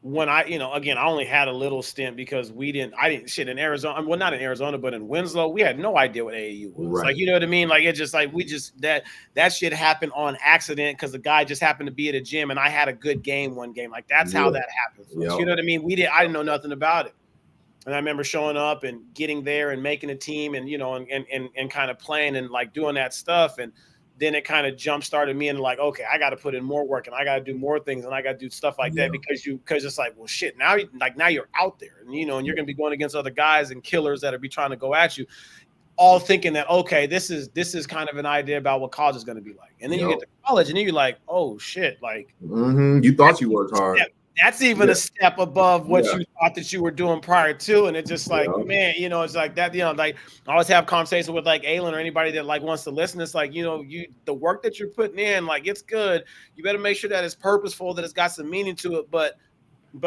when I, again, I only had a little stint because I didn't shit in Arizona. Well, not in Arizona, but in Winslow, we had no idea what AAU was. Right. Like, you know what I mean? Like, it's just like, that shit happened on accident because the guy just happened to be at a gym and I had a good game one game. Like, that's how that happened. Yep. You know what I mean? I didn't know nothing about it. And I remember showing up and getting there and making a team and, and kind of playing and like doing that stuff. And then it kind of jump started me and like, okay, I got to put in more work and I got to do more things and I got to do stuff like that because it's like, well, shit, now you're out there and, and you're going to be going against other guys and killers that are be trying to go at you, all thinking that, okay, this is kind of an idea about what college is going to be like. And then you get to college and then you're like, oh shit, like you thought you worked hard. That's even a step above what you thought that you were doing prior to. And it's just like, man, it's like that, like I always have conversations with like Aylin or anybody that like wants to listen. It's like, the work that you're putting in, like, it's good. You better make sure that it's purposeful, that it's got some meaning to it. But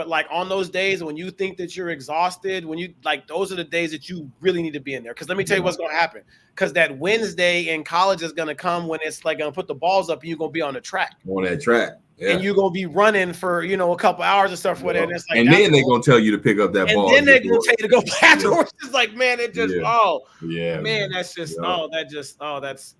like on those days when you think that you're exhausted, when you like, those are the days that you really need to be in there. Cause let me tell you what's going to happen. Cause that Wednesday in college is going to come when it's like going to put the balls up and you're going to be on the track. On that track. Yeah. And you're gonna be running for a couple hours and stuff for that. And, it's like, and then they're gonna tell you to pick up that ball. And then they're gonna tell you to go backwards. It's like, man, it just man, that's just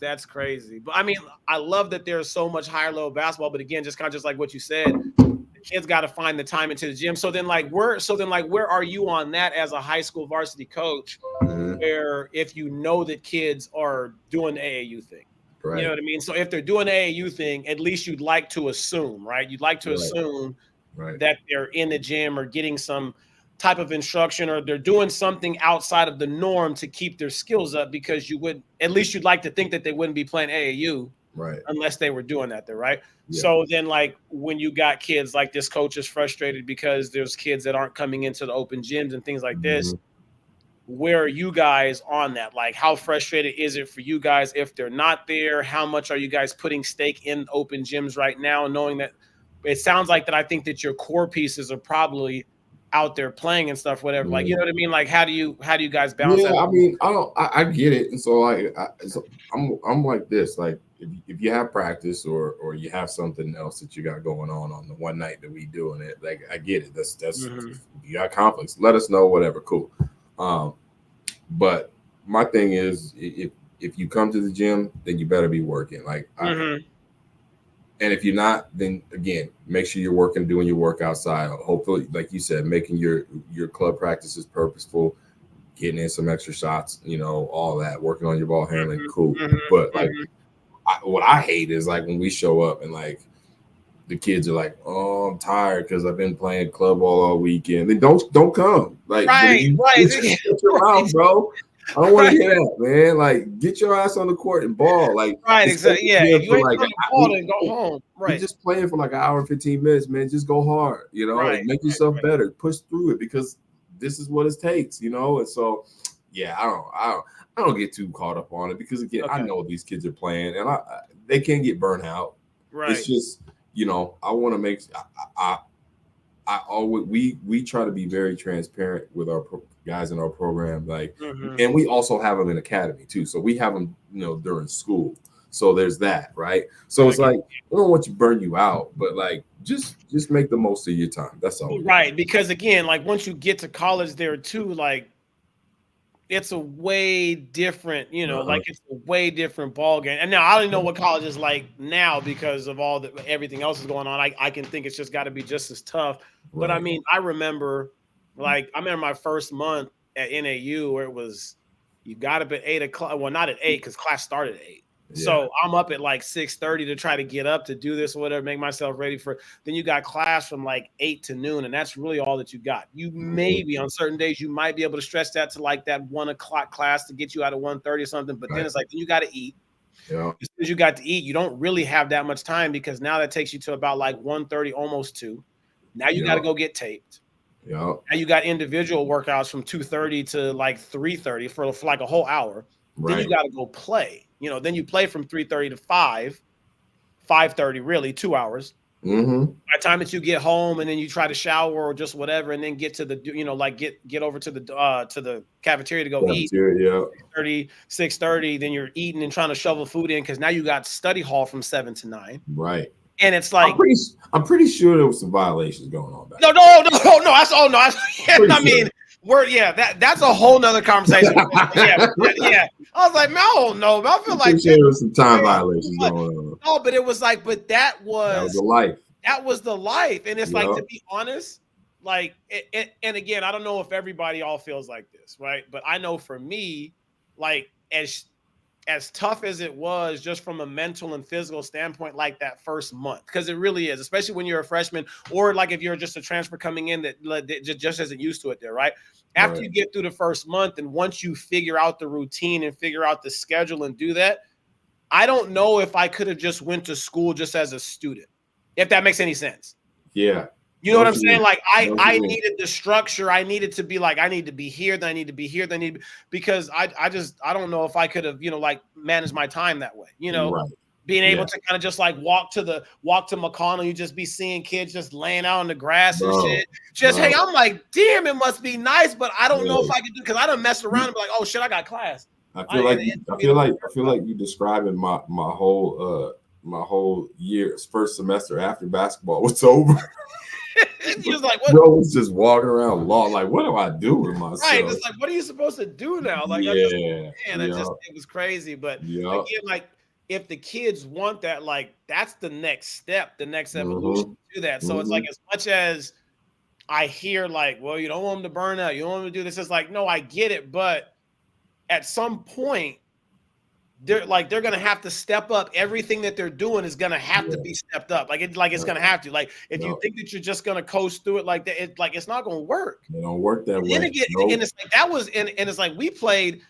that's crazy. But I mean, I love that there's so much higher level basketball. But again, just kind of just like what you said, the kids got to find the time into the gym. So then where are you on that as a high school varsity coach? Where if you know that kids are doing the AAU thing. Right. You know what I mean? So if they're doing an AAU thing, at least you'd like to assume, right? You'd like to assume that they're in the gym or getting some type of instruction, or they're doing something outside of the norm to keep their skills up, because at least you'd like to think that they wouldn't be playing AAU unless they were doing that there, right? Yeah. So then like when you got kids like this coach is frustrated because there's kids that aren't coming into the open gyms and things like this, where are you guys on that? Like, how frustrated is it for you guys if they're not there? How much are you guys putting stake in open gyms right now, knowing that it sounds like that? I think that your core pieces are probably out there playing and stuff, whatever. Like, you know what I mean? Like, how do you guys balance that? I mean, I get it. And so I'm like this, like if you have practice or you have something else that you got going on the one night that we doing it, like, I get it. That's you got conflicts, let us know, whatever. Cool. But my thing is, if you come to the gym, then you better be working. Like, and And if you're not, then again, make sure you're doing your work outside. Hopefully, like you said, making your club practices purposeful, getting in some extra shots, all that, working on your ball handling, cool. But like, what I hate is like when we show up and like the kids are like, "Oh, I'm tired because I've been playing club ball all weekend." Then don't come. Like, right. Get your mouth, bro. I don't want to hear that, man. Like, get your ass on the court and ball. Like, right, exactly. Yeah, if you ain't like on the ball, then go home. Right. You're just playing for like an hour and 15 minutes, man. Just go hard, and make yourself better. Push through it because this is what it takes, And so, yeah, I don't get too caught up on it because again, I know these kids are playing and they can get burnt out. Right. It's just, I want to make I always we try to be very transparent with our guys in our program, like, and we also have them in academy too. So we have them, during school. So there's that, right? So it's like we don't want to burn you out, but like just make the most of your time. That's all. Right, because again, like once you get to college, there too, like it's a way different, like it's a way different ball game. And now I don't know what college is like now because of everything else is going on. I can think it's just got to be just as tough. But I mean, I remember my first month at NAU where it was you got up at 8 o'clock. Well, not at 8 because class started at 8. Yeah. So I'm up at like 6:30 to try to get up to do this or whatever, make myself ready for. Then you got class from like 8 to noon, and that's really all that you got. You maybe on certain days you might be able to stretch that to like that 1 o'clock class to get you out of 1:30 or something. But then it's like then you got to eat. Yeah. As soon as you got to eat, you don't really have that much time because now that takes you to about like 1:30, almost 2. Now you got to go get taped. Yeah. Now you got individual workouts from 2:30 to like 3:30 for like a whole hour. Right. Then you got to go play. Then you play from 3:30 to 5:30, really 2 hours. Mm-hmm. By the time that you get home and then you try to shower or just whatever, and then get to the, get over to the cafeteria to go eat. Yeah. 6:30, then you're eating and trying to shovel food in because now you got study hall from 7 to 9. Right. And it's like I'm pretty sure there was some violations going on back. No. That's a whole nother conversation. yeah. I was like, no. I feel like there was some time violations going on. No, but it was like, that was the life. That was the life, and it's like, to be honest, like, and again, I don't know if everybody all feels like this, right? But I know for me, like, as tough as it was just from a mental and physical standpoint, like that first month, because it really is, especially when you're a freshman or like if you're just a transfer coming in that just isn't used to it there, right? After you get through the first month and once you figure out the routine and figure out the schedule and do that, I don't know if I could have just went to school just as a student, if that makes any sense. Yeah. You know what I'm saying? Like I needed the structure. I needed to be like, I need to be here. Then I need to be here. Then because I don't know if I could have, like managed my time that way, being able to kind of just like walk to McConnell. You just be seeing kids just laying out on the grass and shit. Hey, I'm like, damn, it must be nice, but I don't know if I could do, because I done messed around and be like, oh shit, I got class. I feel like you describing my whole year's first semester after basketball was over. He was like, what? Bro was just walking around like, what do I do with myself? Right. It's like, what are you supposed to do now? Like, it was crazy. But again, like, if the kids want that, like, that's the next step, the next evolution to that. So it's like, as much as I hear like, well, you don't want them to burn out, you don't want them to do this. It's like, no, I get it. But at some point, they're going to have to step up. Everything that they're doing is going to have to be stepped up. It's going to have to. Like, if you think that you're just going to coast through it like that, it's not going to work. It don't work that way. And it's like that was, and it's like we played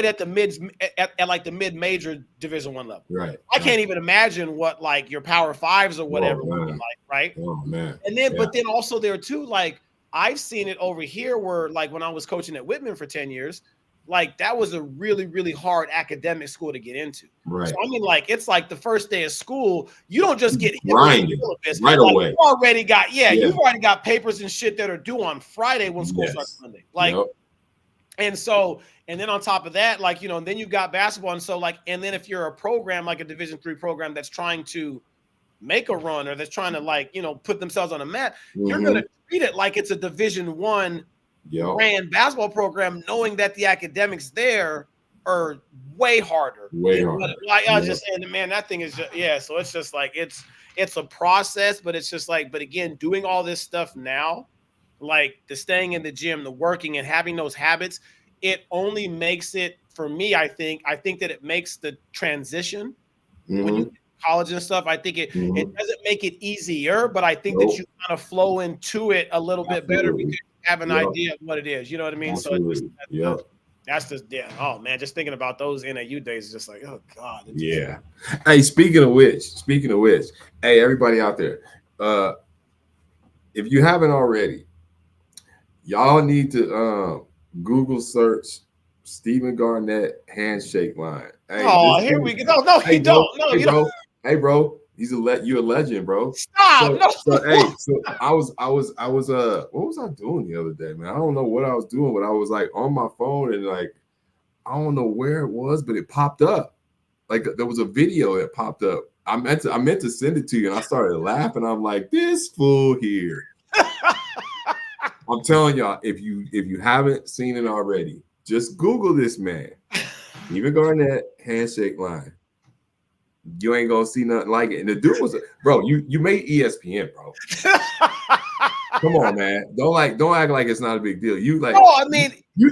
at the mids at like the mid-major Division I level. Right. I can't even imagine what like your Power Fives or whatever would be like. Right. Oh man. And then, but then also there too, like I've seen it over here where like when I was coaching at Whitman for 10 years. Like that was a really, really hard academic school to get into. Right. So I mean, like it's like the first day of school, you don't just get grinding right away. You already got, you've already got papers and shit that are due on Friday when school starts Monday. Like, and then on top of that, like, and then you've got basketball. And so like, and then if you're a program, like a Division III program that's trying to make a run or that's trying to like, put themselves on a map, you're going to treat it like it's a Division I ran basketball program, knowing that the academics there are way harder. Way harder. Like I was just saying, man, that thing is just So it's just like it's a process, but it's just like, but again, doing all this stuff now, like the staying in the gym, the working, and having those habits, it only makes it for me. I think that it makes the transition when you get to college and stuff. I think it doesn't make it easier, but I think that you kind of flow into it a little bit better because you have an idea of what it is. You know what I mean? Absolutely. So that's just oh man, just thinking about those NAU days is just like, oh God. Hey, speaking of which, hey, everybody out there, if you haven't already, y'all need to Google search Stephen Garnett handshake line. Hey, here we go. No, he don't. No, you don't. Hey, bro, you're a legend, bro. Stop. So I was what was I doing the other day, man? I don't know what I was doing, but I was like on my phone and like I don't know where it was, but it popped up. Like there was a video that popped up. I meant to send it to you, and I started laughing. I'm like, this fool here. I'm telling y'all, if you haven't seen it already, just Google this man. Stephen Garnett handshake line. You ain't gonna see nothing like it. And the dude was bro. You made ESPN, bro. Come on, man. Don't act like it's not a big deal. You like. No, I mean, you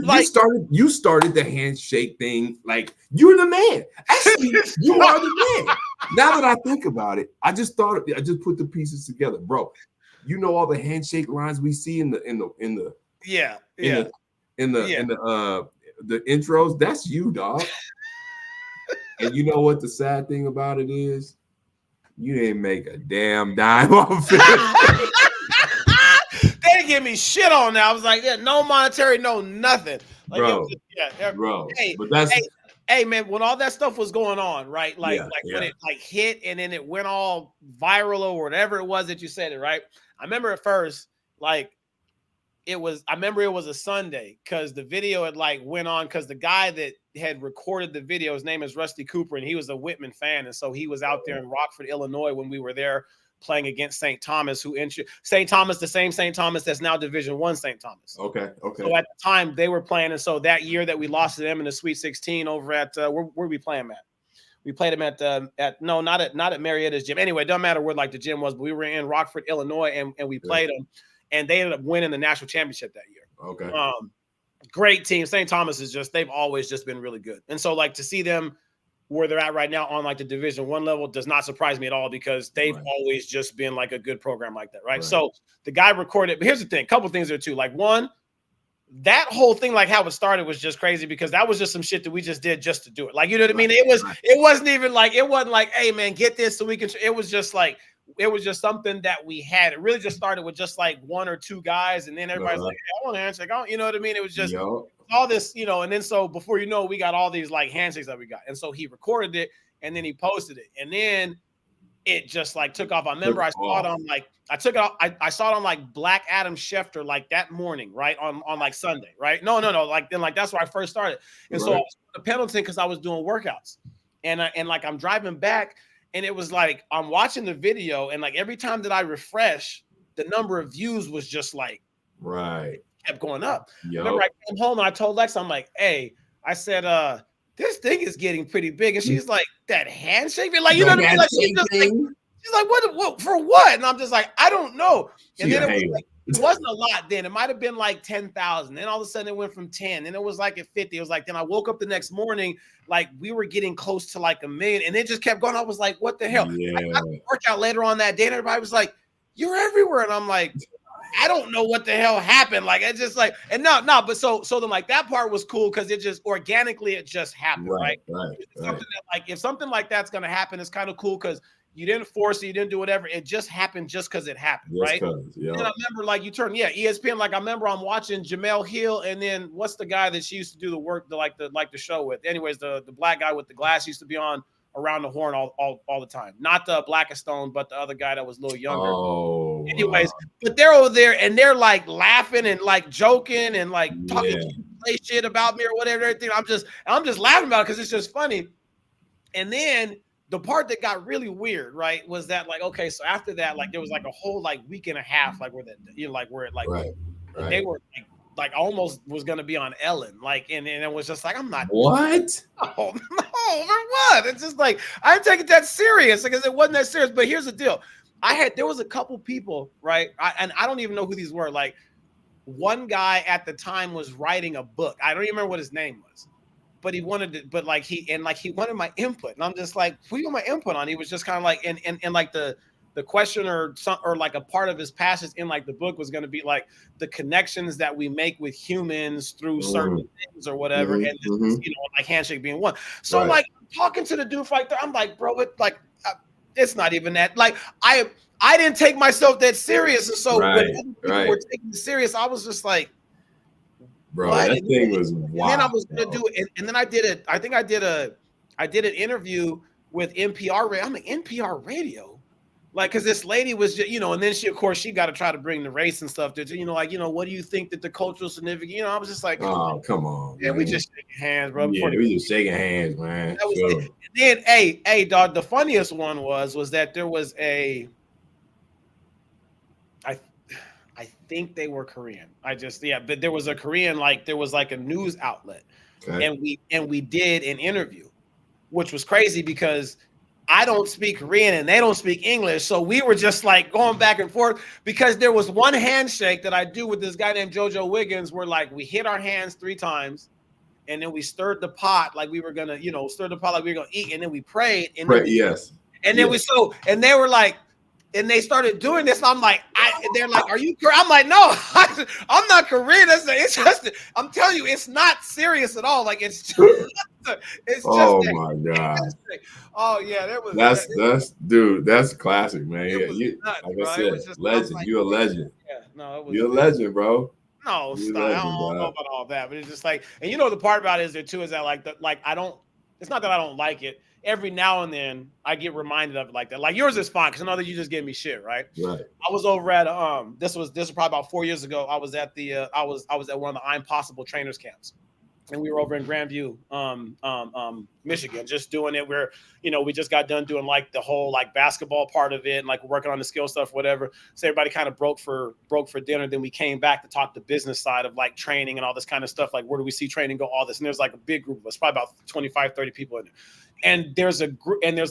started the handshake thing. Like you're the man. Actually, you are the man. Now that I think about it, I just put the pieces together, bro. You know all the handshake lines we see in the intros. That's you, dog. And you know what the sad thing about it is? You didn't make a damn dime off it. They give me shit on that. I was like, no monetary, no nothing. Like, bro. Hey, but that's hey, man, when all that stuff was going on, right? When it like hit and then it went all viral or whatever it was that you said it, right? I remember at first, like, I remember it was a Sunday because the video had like went on because the guy that had recorded the video, his name is Rusty Cooper, and he was a Whitman fan. And so he was out there in Rockford, Illinois when we were there playing against St. Thomas, St. Thomas, the same St. Thomas that's now Division I St. Thomas. Okay. So at the time they were playing. And so that year that we lost to them in the Sweet 16 over at, where we play them at? We played them not at Marietta's gym. Anyway, it doesn't matter where like the gym was, but we were in Rockford, Illinois, and we played them. And they ended up winning the national championship that year. Okay. Great team. St. Thomas they've always just been really good. And so like to see them where they're at right now on like the Division I level does not surprise me at all because they've always just been like a good program like that. Right. So the guy recorded, but here's the thing, a couple things there too. Like one, that whole thing, like how it started was just crazy because that was just some shit that we just did just to do it. Like, you know what I mean? It wasn't like, hey man, get this so we can, it was just something that we had. It really just started with just like one or two guys. And then everybody's like, hey, I want a handshake. You know what I mean? It was just all this, and then so before you know, we got all these like handshakes that we got. And so he recorded it and then he posted it. And then it just like took off. I remember I saw it on like, I saw it on like Black Adam Schefter like that morning, right? On like Sunday, right? No. Like then like that's where I first started. And so I was on the Pendleton because I was doing workouts. And like I'm driving back and it was like I'm watching the video and like every time that I refresh, the number of views was just like kept going up. Remember I came home and I told Lex, I'm like, hey, I said, this thing is getting pretty big. And she's like, that handshake? Like, you know what I mean? Like, she's like, what for what? And I'm just like, I don't know. And then it wasn't a lot then. It might have been like 10,000. Then all of a sudden it went from 10. Then it was like at 50. It was like, then I woke up the next morning, like we were getting close to like 1 million. And it just kept going. I was like, what the hell? I got to work out later on that day. And everybody was like, you're everywhere. And I'm like, I don't know what the hell happened. Like, it's just like, and no, but so then like that part was cool because it just organically, it just happened, right? Something that, like, if something like that's going to happen, it's kind of cool because you didn't force it, you didn't do whatever. It just happened just because it happened, right? And I remember like you turned, ESPN, like I remember I'm watching Jamel Hill and then what's the guy that she used to do the work, the show with? Anyways, the black guy with the glass used to be on Around the Horn all the time. Not the Blackest Stone, but the other guy that was a little younger. Anyways, but they're over there and they're like laughing and like joking and like talking play shit about me or whatever. Everything. I'm just laughing about it because it's just funny. And then the part that got really weird, right, was that like, okay, so after that, like there was like a whole like week and a half, like where that, they were like like almost was gonna be on Ellen, like, and it was just like, I'm not what? Oh no, for what? It's just like I didn't take it that serious because it wasn't that serious. But here's the deal: there was a couple people, right? And I don't even know who these were. Like one guy at the time was writing a book. I don't even remember what his name was, but he wanted to, but like he wanted my input, and I'm just like, what do you want my input on? He was just kind of like, and like the question or like a part of his passage in like the book was going to be like the connections that we make with humans through certain things or whatever, and this, like handshake being one. So I'm like talking to the dude right there. I'm like, bro, it's not even that. Like I didn't take myself that serious, and so when people were taking it serious, I was just like, bro, what? That thing was wild. And then I was gonna do it, and then I did it. I think I did an interview with NPR. I'm like, NPR radio. Like, because this lady was just, and then of course, she got to try to bring the race and stuff to, what do you think that the cultural significance, I was just like, oh, come on. Yeah, we just shaking hands, bro. Yeah, we just shaking hands, man. That was it. And then, hey, dog, the funniest one was that there was I think they were Korean. But there was a Korean, like, there was like a news outlet. Okay. And we did an interview, which was crazy because I don't speak Korean and they don't speak English. So we were just like going back and forth because there was one handshake that I do with this guy named JoJo Wiggins where like we hit our hands 3 times and then we stirred the pot like we were going to, stir the pot like we were going to eat. And then we prayed. And then and then and they were like, and they started doing this. And I'm like, they're like, are you Korean? I'm like, no, I'm not Korean. It's just, I'm telling you, it's not serious at all. Like it's just, oh my God. Oh yeah, that was that's classic, man. Yeah, like I said, legend. You're a legend. Yeah, no, it was. You're a legend, bro. No, stop. I don't know about all that, but it's just like, and the part about it is there too is that like I don't. It's not that I don't like it. Every now and then I get reminded of it like that. Like yours is fine because I know that you just gave me shit, right? Right. I was over at this was probably about 4 years ago. I was at I was at one of the I'm Possible trainers camps. And we were over in Grandview, Michigan, just doing it where, we just got done doing like the whole like basketball part of it and like working on the skill stuff, whatever. So everybody kind of broke for dinner. Then we came back to talk the business side of like training and all this kind of stuff. Like, where do we see training go? All this. And there's like a big group of us, probably about 25, 30 people in there. And there's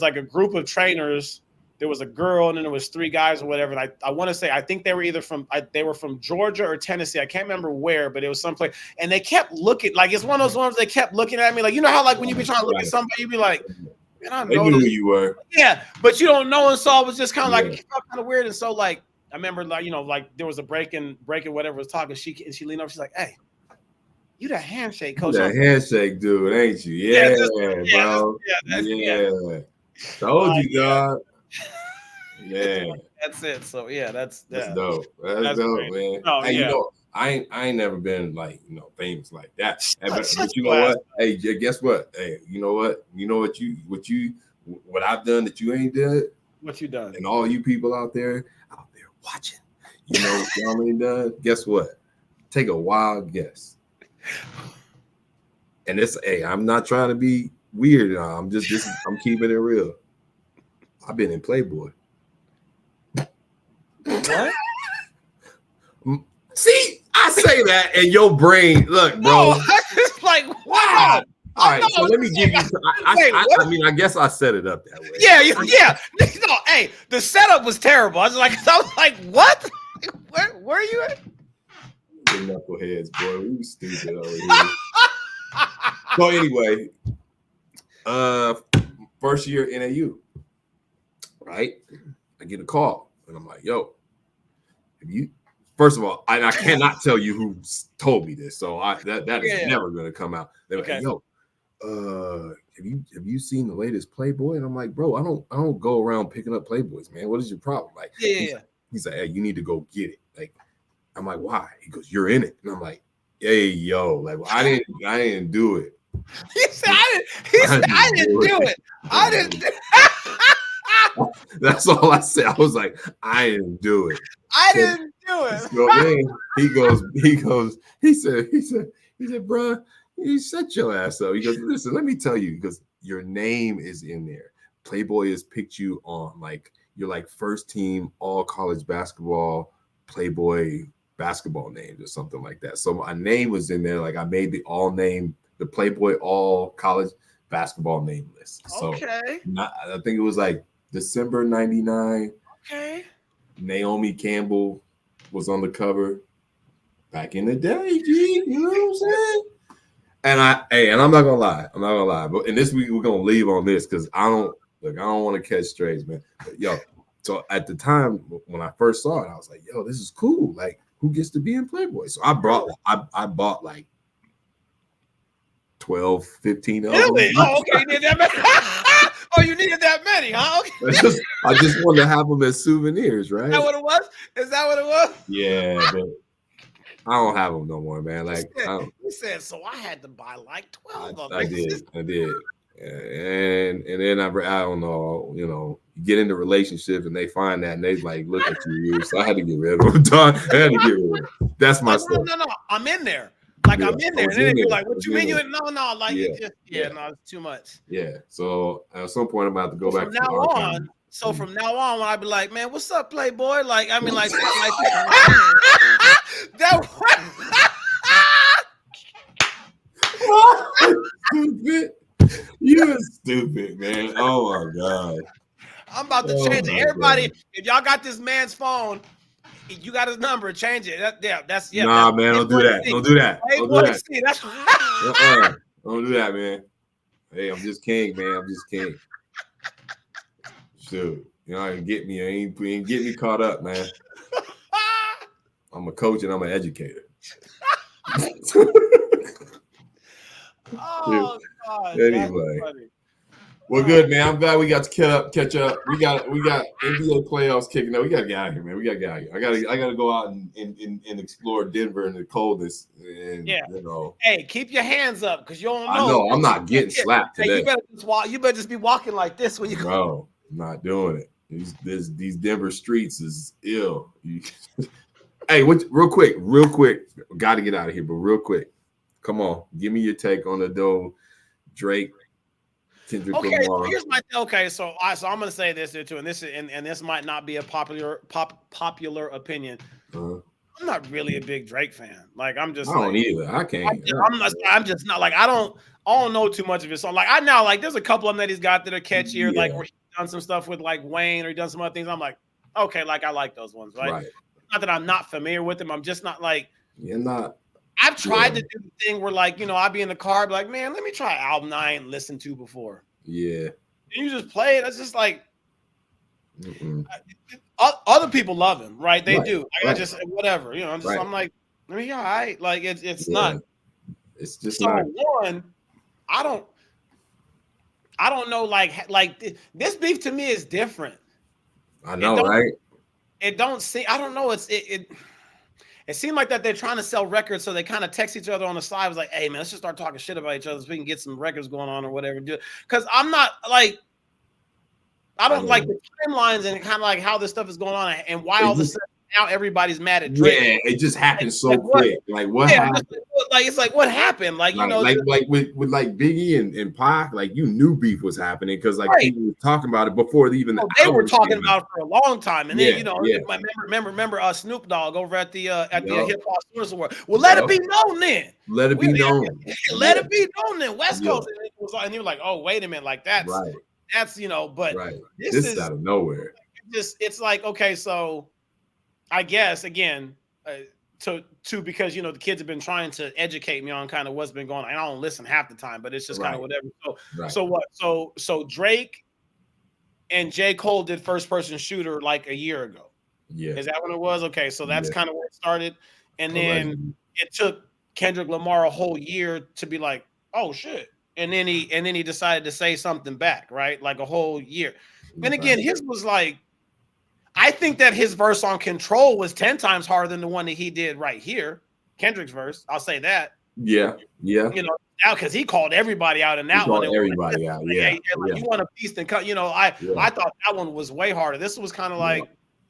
like a group of trainers. There was a girl and then there was 3 guys or whatever. And I want to say, I think they were either from Georgia or Tennessee. I can't remember where, but it was someplace. And they kept looking, like, it's one of those ones they kept looking at me. Like, how like when you be trying to look at somebody, you be like, man, I know. They knew who you were. Yeah, but you don't know. And so it was just kind of like, it felt kind of weird. And so like, I remember like, like there was a break and whatever was talking. She leaned over, she's like, hey, you that handshake coach. That handshake dude, ain't you? Yeah, bro. Yeah. Told you, dog. Yeah, that's it. So yeah, that's dope. That's dope, great. Man. Oh, hey, I ain't never been like famous like that. But you know what? Hey, guess what? Hey, you know what? You know what I've done that you ain't done. What you done? And all you people out there watching, what y'all ain't done. Guess what? Take a wild guess. And I'm not trying to be weird. I'm keeping it real. I've been in Playboy. What? See, I say that, and your brain, look, bro. It's like, wow. All right, so let me give you. I guess I set it up that way. Yeah. No, hey, the setup was terrible. I was like, what? Where are you at? The knuckleheads, boy. We stupid over here. So anyway, first year NAU, right? I get a call. And I'm like, yo, first of all, I cannot tell you who told me this, so that is never going to come out. They're like, yo, have you seen the latest Playboy? And I'm like, bro, I don't go around picking up Playboys, man. What is your problem? Like, he's like, hey, you need to go get it. Like, I'm like, why? He goes, you're in it. And I'm like, hey, yo, like, I didn't do it. He said, I didn't do it. I didn't do it. That's all I said. I was like, I didn't do it. I didn't do it. So then he said, bro, you shut your ass up. He goes, listen, let me tell you, because your name is in there. Playboy has picked you on, like, you're like first team all college basketball Playboy basketball names or something like that. So my name was in there. Like I made the Playboy all college basketball name list. So I think it was like December 99. Okay. Naomi Campbell was on the cover back in the day, G. You know what I'm saying? And I'm not gonna lie. But in this week we're gonna leave on this because I don't want to catch strays, man. But, yo, so at the time when I first saw it, I was like, yo, this is cool. Like, who gets to be in Playboy? So I bought like 12, 15 of them. Really? Oh, okay. You needed that many. Oh, you needed that many, huh? Okay. I just wanted to have them as souvenirs, right? Is that what it was? Yeah, but I don't have them no more, man. Like he said, so I had to buy like 12 of them. I did. And then I don't know, you know, you get into relationships and they find that and they like look at you. So I had to get rid of them. That's my stuff. No. I'm in there. Like I'm in there. And then they're like, what you mean? No. Like no, it's too much. Yeah. So at some point I'm about to go back from now on. So from now on, when I be like, man, what's up, Playboy? Like, I mean, like that. Stupid. You're stupid, man. Oh my God. I'm about to change it. Everybody, if y'all got this man's phone, you got his number, change it. That's Nah, man, don't do that. Don't do that. Don't do that. Don't do that, man. Hey, I'm just king, man. I'm just king. Shoot. You know, get me. Ain't get me caught up, man. I'm a coach and I'm an educator. Oh God. Anyway. Well, good, man. I'm glad we got to catch up. We got NBA playoffs kicking up. We gotta get out of here, man. We gotta get out of here. I gotta go out and explore Denver in the coldness. And, you know. Hey, keep your hands up because you don't know. I know I'm not getting slapped today. You better just be walking like this when you go. No, I'm not doing it. These Denver streets is ill. Hey, real quick, got to get out of here, but real quick, come on, give me your take on the Drake. Kendrick Lamar. Here's my so I'm gonna say this here too, and this might not be a popular opinion. I'm not really a big Drake fan. Like I'm just. I don't either. I can't. I'm just not like I don't know too much of his song. Like I now like there's a couple of them that he's got that are catchier, like where he's done some stuff with like Wayne or he done some other things. I'm like, okay, like I like those ones, right? Not that I'm not familiar with them. I'm just not like. You're not. I've tried to do the thing where, like, you know, I'd be in the car, be like, man, let me try an album I ain't listened to before. Yeah. And you just play it. It's just like, other people love him, right? They do. I just, whatever, you know, I'm like, I mean, all right. Like, it's not. It's just so not. One, I don't know, like this beef to me is different. I know, right? It don't see, I don't know. It seemed like that they're trying to sell records, so they kind of text each other on the side. It was like, hey, man, let's just start talking shit about each other so we can get some records going on or whatever. Because I'm not like, I don't like the timelines and kind of like how this stuff is going on and why all of a sudden now everybody's mad at Drake. Yeah, it just happened so quick. Like what happened? Like it's like what happened? Like you know, like with like Biggie and Pac, like you knew beef was happening because like people were talking about it before even they were talking about it for a long time. And then you know, remember Snoop Dogg over at the Hip Hop Source Award. Well, let it be known then. Let it be known. Let it be known then. West Coast, and you were like, oh wait a minute, like that's you know, but this is out of nowhere. It's like okay, so. I guess again, because you know the kids have been trying to educate me on kind of what's been going on. I don't listen half the time, but it's just kind of whatever. So what? So Drake and J. Cole did First Person Shooter like a year ago. Yeah, is that when it was? Okay, so that's kind of where it started, and then it took Kendrick Lamar a whole year to be like, oh shit, and then he decided to say something back, right? Like a whole year. And again, his was like. I think that his verse on Control was 10 times harder than the one that he did right here. Kendrick's verse. I'll say that. Yeah. You know, now because he called everybody out in that one. Everybody out. You want a piece to cut. You know, I thought that one was way harder. This was kind of like,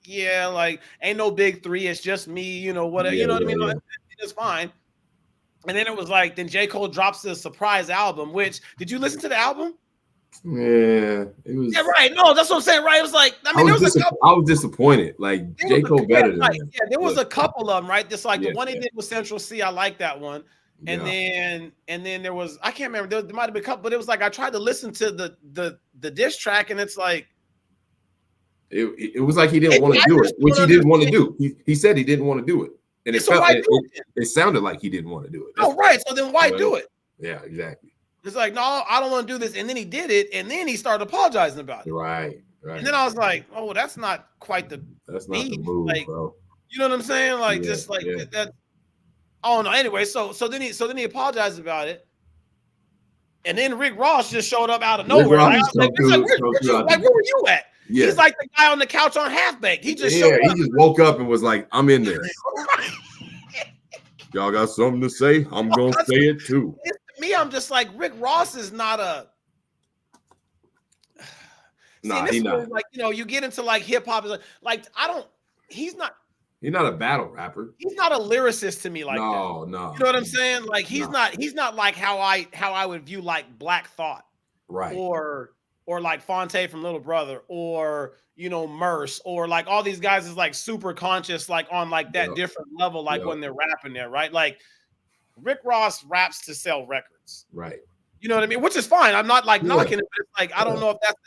like ain't no big three. It's just me. You know whatever. You know what I mean? It's fine. And then it was like, then J. Cole drops the surprise album. Which did you listen to the album? Yeah, it was. Yeah, right. No, that's what I'm saying. Right. It was like, I mean, there was a couple. I was disappointed. Like J. Cole better than him. Yeah, there was a couple of them, right? Just like the one he did with Central C, I like that one. And then there was, I can't remember. There might have been a couple, but it was like I tried to listen to the diss track, and it's like it was like he didn't want to do it, which he didn't want to do. He said he didn't want to do it, and it sounded like he didn't want to do it. Oh, right. So then why do it? Yeah, exactly. It's like, no, I don't want to do this. And then he did it, and then he started apologizing about it. Right. And then I was like, oh, that's not quite the move, like, bro. You know what I'm saying? Like, just like that. Oh no. Anyway, so then he apologized about it, and then Rick Ross just showed up out of nowhere. Where were you at? Yeah. He's like the guy on the couch on Half Baked. He just showed up. He just woke up and was like, I'm in there. Y'all got something to say? I'm gonna say it too. Me, I'm just like, Rick Ross is not a. He's not. Like, you get into like hip hop, like he's not. He's not a battle rapper. He's not a lyricist to me like that. No. You know what I'm saying? Like he's not like how I would view like Black Thought, right? Or like Fonte from Little Brother, or Merce, or like all these guys is like super conscious, like on like that different level, like when they're rapping there, right? Like Rick Ross raps to sell records, right? You know what I mean? Which is fine. I'm not like knocking it, but it's like I don't know if that's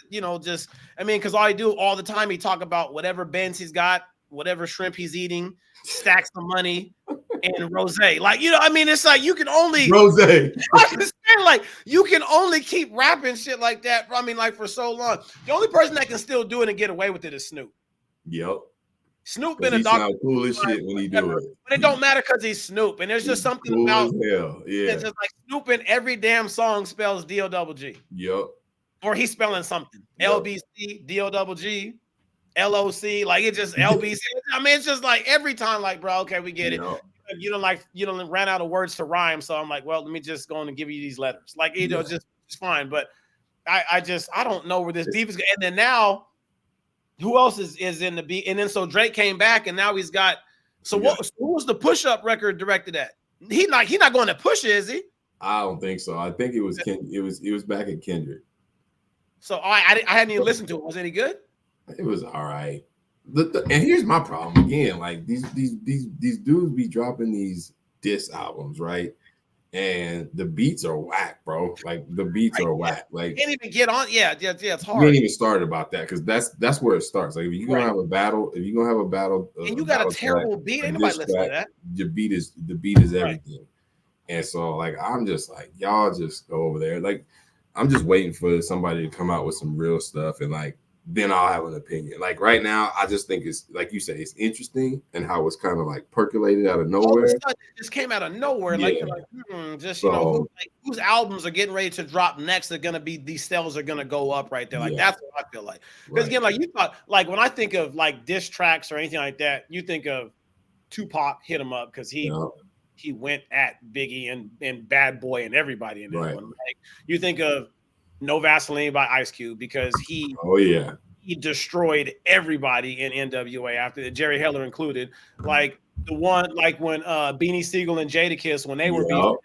just because all I do all the time, he talk about whatever Benz he's got, whatever shrimp he's eating, stacks of money, and rosé. Like, it's like you can only rosé. I understand, like you can only keep rapping shit like that. I mean, like for so long. The only person that can still do it and get away with it is Snoop. Yep. Snoop been a doctor. Sound cool as shit when he do it. But it don't matter because he's Snoop. And there's just something cool about it's just like Snoop in every damn song spells D-O-double-G. Yep. Or he's spelling something. LBC, D-O-double-G, LOC, like it just LBC. I mean, it's just like every time, like, bro, okay, we get it. You don't ran out of words to rhyme. So I'm like, well, let me just go on and give you these letters. Like, just it's fine. But I don't know where this beef is going. And then now, who else is in the beat? And then so Drake came back, and now he's got. So who was the push-up record directed at? He not going to push it, is he? I don't think so. I think it was it was back at Kendrick. So I hadn't even listened to it. Was it any good? It was all right. And here's my problem again. Like these dudes be dropping these diss albums, right? And the beats are whack, bro. Like the beats are whack. Like you can't even get on. Yeah, it's hard. You ain't even started about that because that's where it starts. Like if you're gonna have a battle, and you got a terrible beat, ain't nobody listen to that. The beat is everything. Right. And so like I'm just like, y'all just go over there. Like I'm just waiting for somebody to come out with some real stuff, and like then I'll have an opinion. Like right now, I just think it's like you say, it's interesting and how it's kind of like percolated out of nowhere. It just came out of nowhere. Like, whose albums are getting ready to drop next are gonna be, these sales are gonna go up right there. Like that's what I feel like. Because again, like you thought, like when I think of like diss tracks or anything like that, you think of Tupac Hit 'Em Up because he went at Biggie and Bad Boy and everybody in that one. Like you think of No Vaseline by Ice Cube because he destroyed everybody in NWA after that, Jerry Heller included. Like the one, like when Beanie Siegel and Jadakiss, when they were beefing,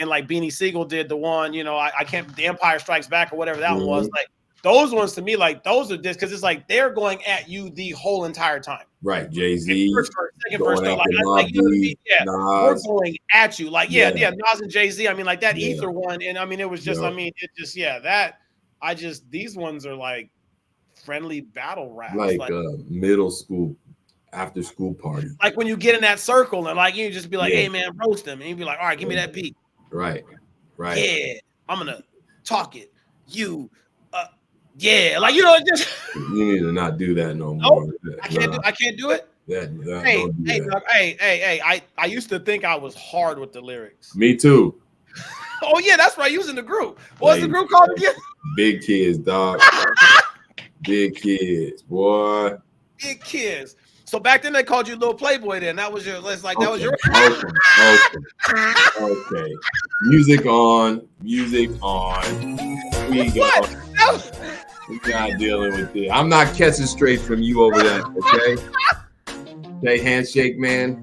and like Beanie Siegel did the one, I can't, The Empire Strikes Back or whatever that one was. Like those ones to me, like those are just because it's like they're going at you the whole entire time. Right, Jay-Z. Second verse, though, like you know what I mean? We're going at you, like Nas and Jay-Z. I mean, like that Ether one, and I mean, it was just, I mean, it just, these ones are like friendly battle raps, like middle school, after school party. Like when you get in that circle and like you just be like, hey man, roast them, and you be like, all right, give me that beat. Right. Yeah, I'm gonna talk it. Like just you need to not do that no more. I can't do it. I used to think I was hard with the lyrics. Me too. Oh yeah, that's right. You was in the group. What's the group called again? Big Kids, dog. Big Kids, boy. Big Kids. So back then they called you Little Playboy. Then that was your. That was your. Okay. Music on. We go. We're not dealing with this. I'm not catching straight from you over there. Okay. Say handshake, man.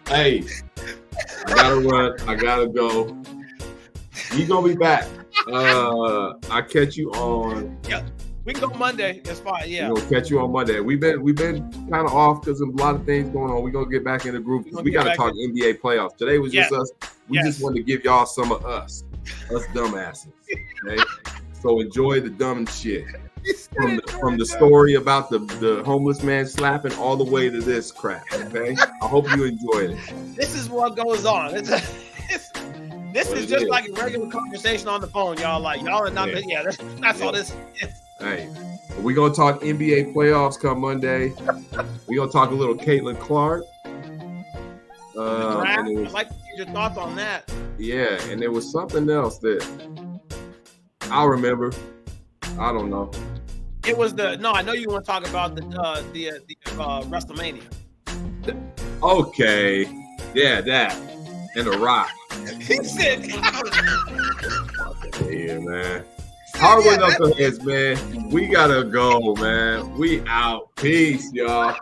Hey, gotta run. I gotta go. We gonna be back. I catch you on. Yeah, we can go Monday. It's fine. Yeah, we'll catch you on Monday. We've been kind of off because of a lot of things going on. We gonna get back in the group. We gotta talk NBA playoffs. Today was just us. We just wanted to give y'all some of us dumbasses. Okay, so enjoy the dumb shit. From the story about the homeless man slapping all the way to this crap. Okay, I hope you enjoyed it. This is what goes on. This is just like a regular conversation on the phone, y'all. Like y'all are not. Yeah, that's all this is. Hey, we're gonna talk NBA playoffs come Monday. We're gonna talk a little Caitlin Clark. I'd like to get your thoughts on that. Yeah, and there was something else that I'll remember. I don't know. It was I know you want to talk about the WrestleMania. Okay, yeah, that and The Rock. He said, "Yeah, man. Hard with Knuckleheadz, man. We gotta go, man. We out. Peace, y'all."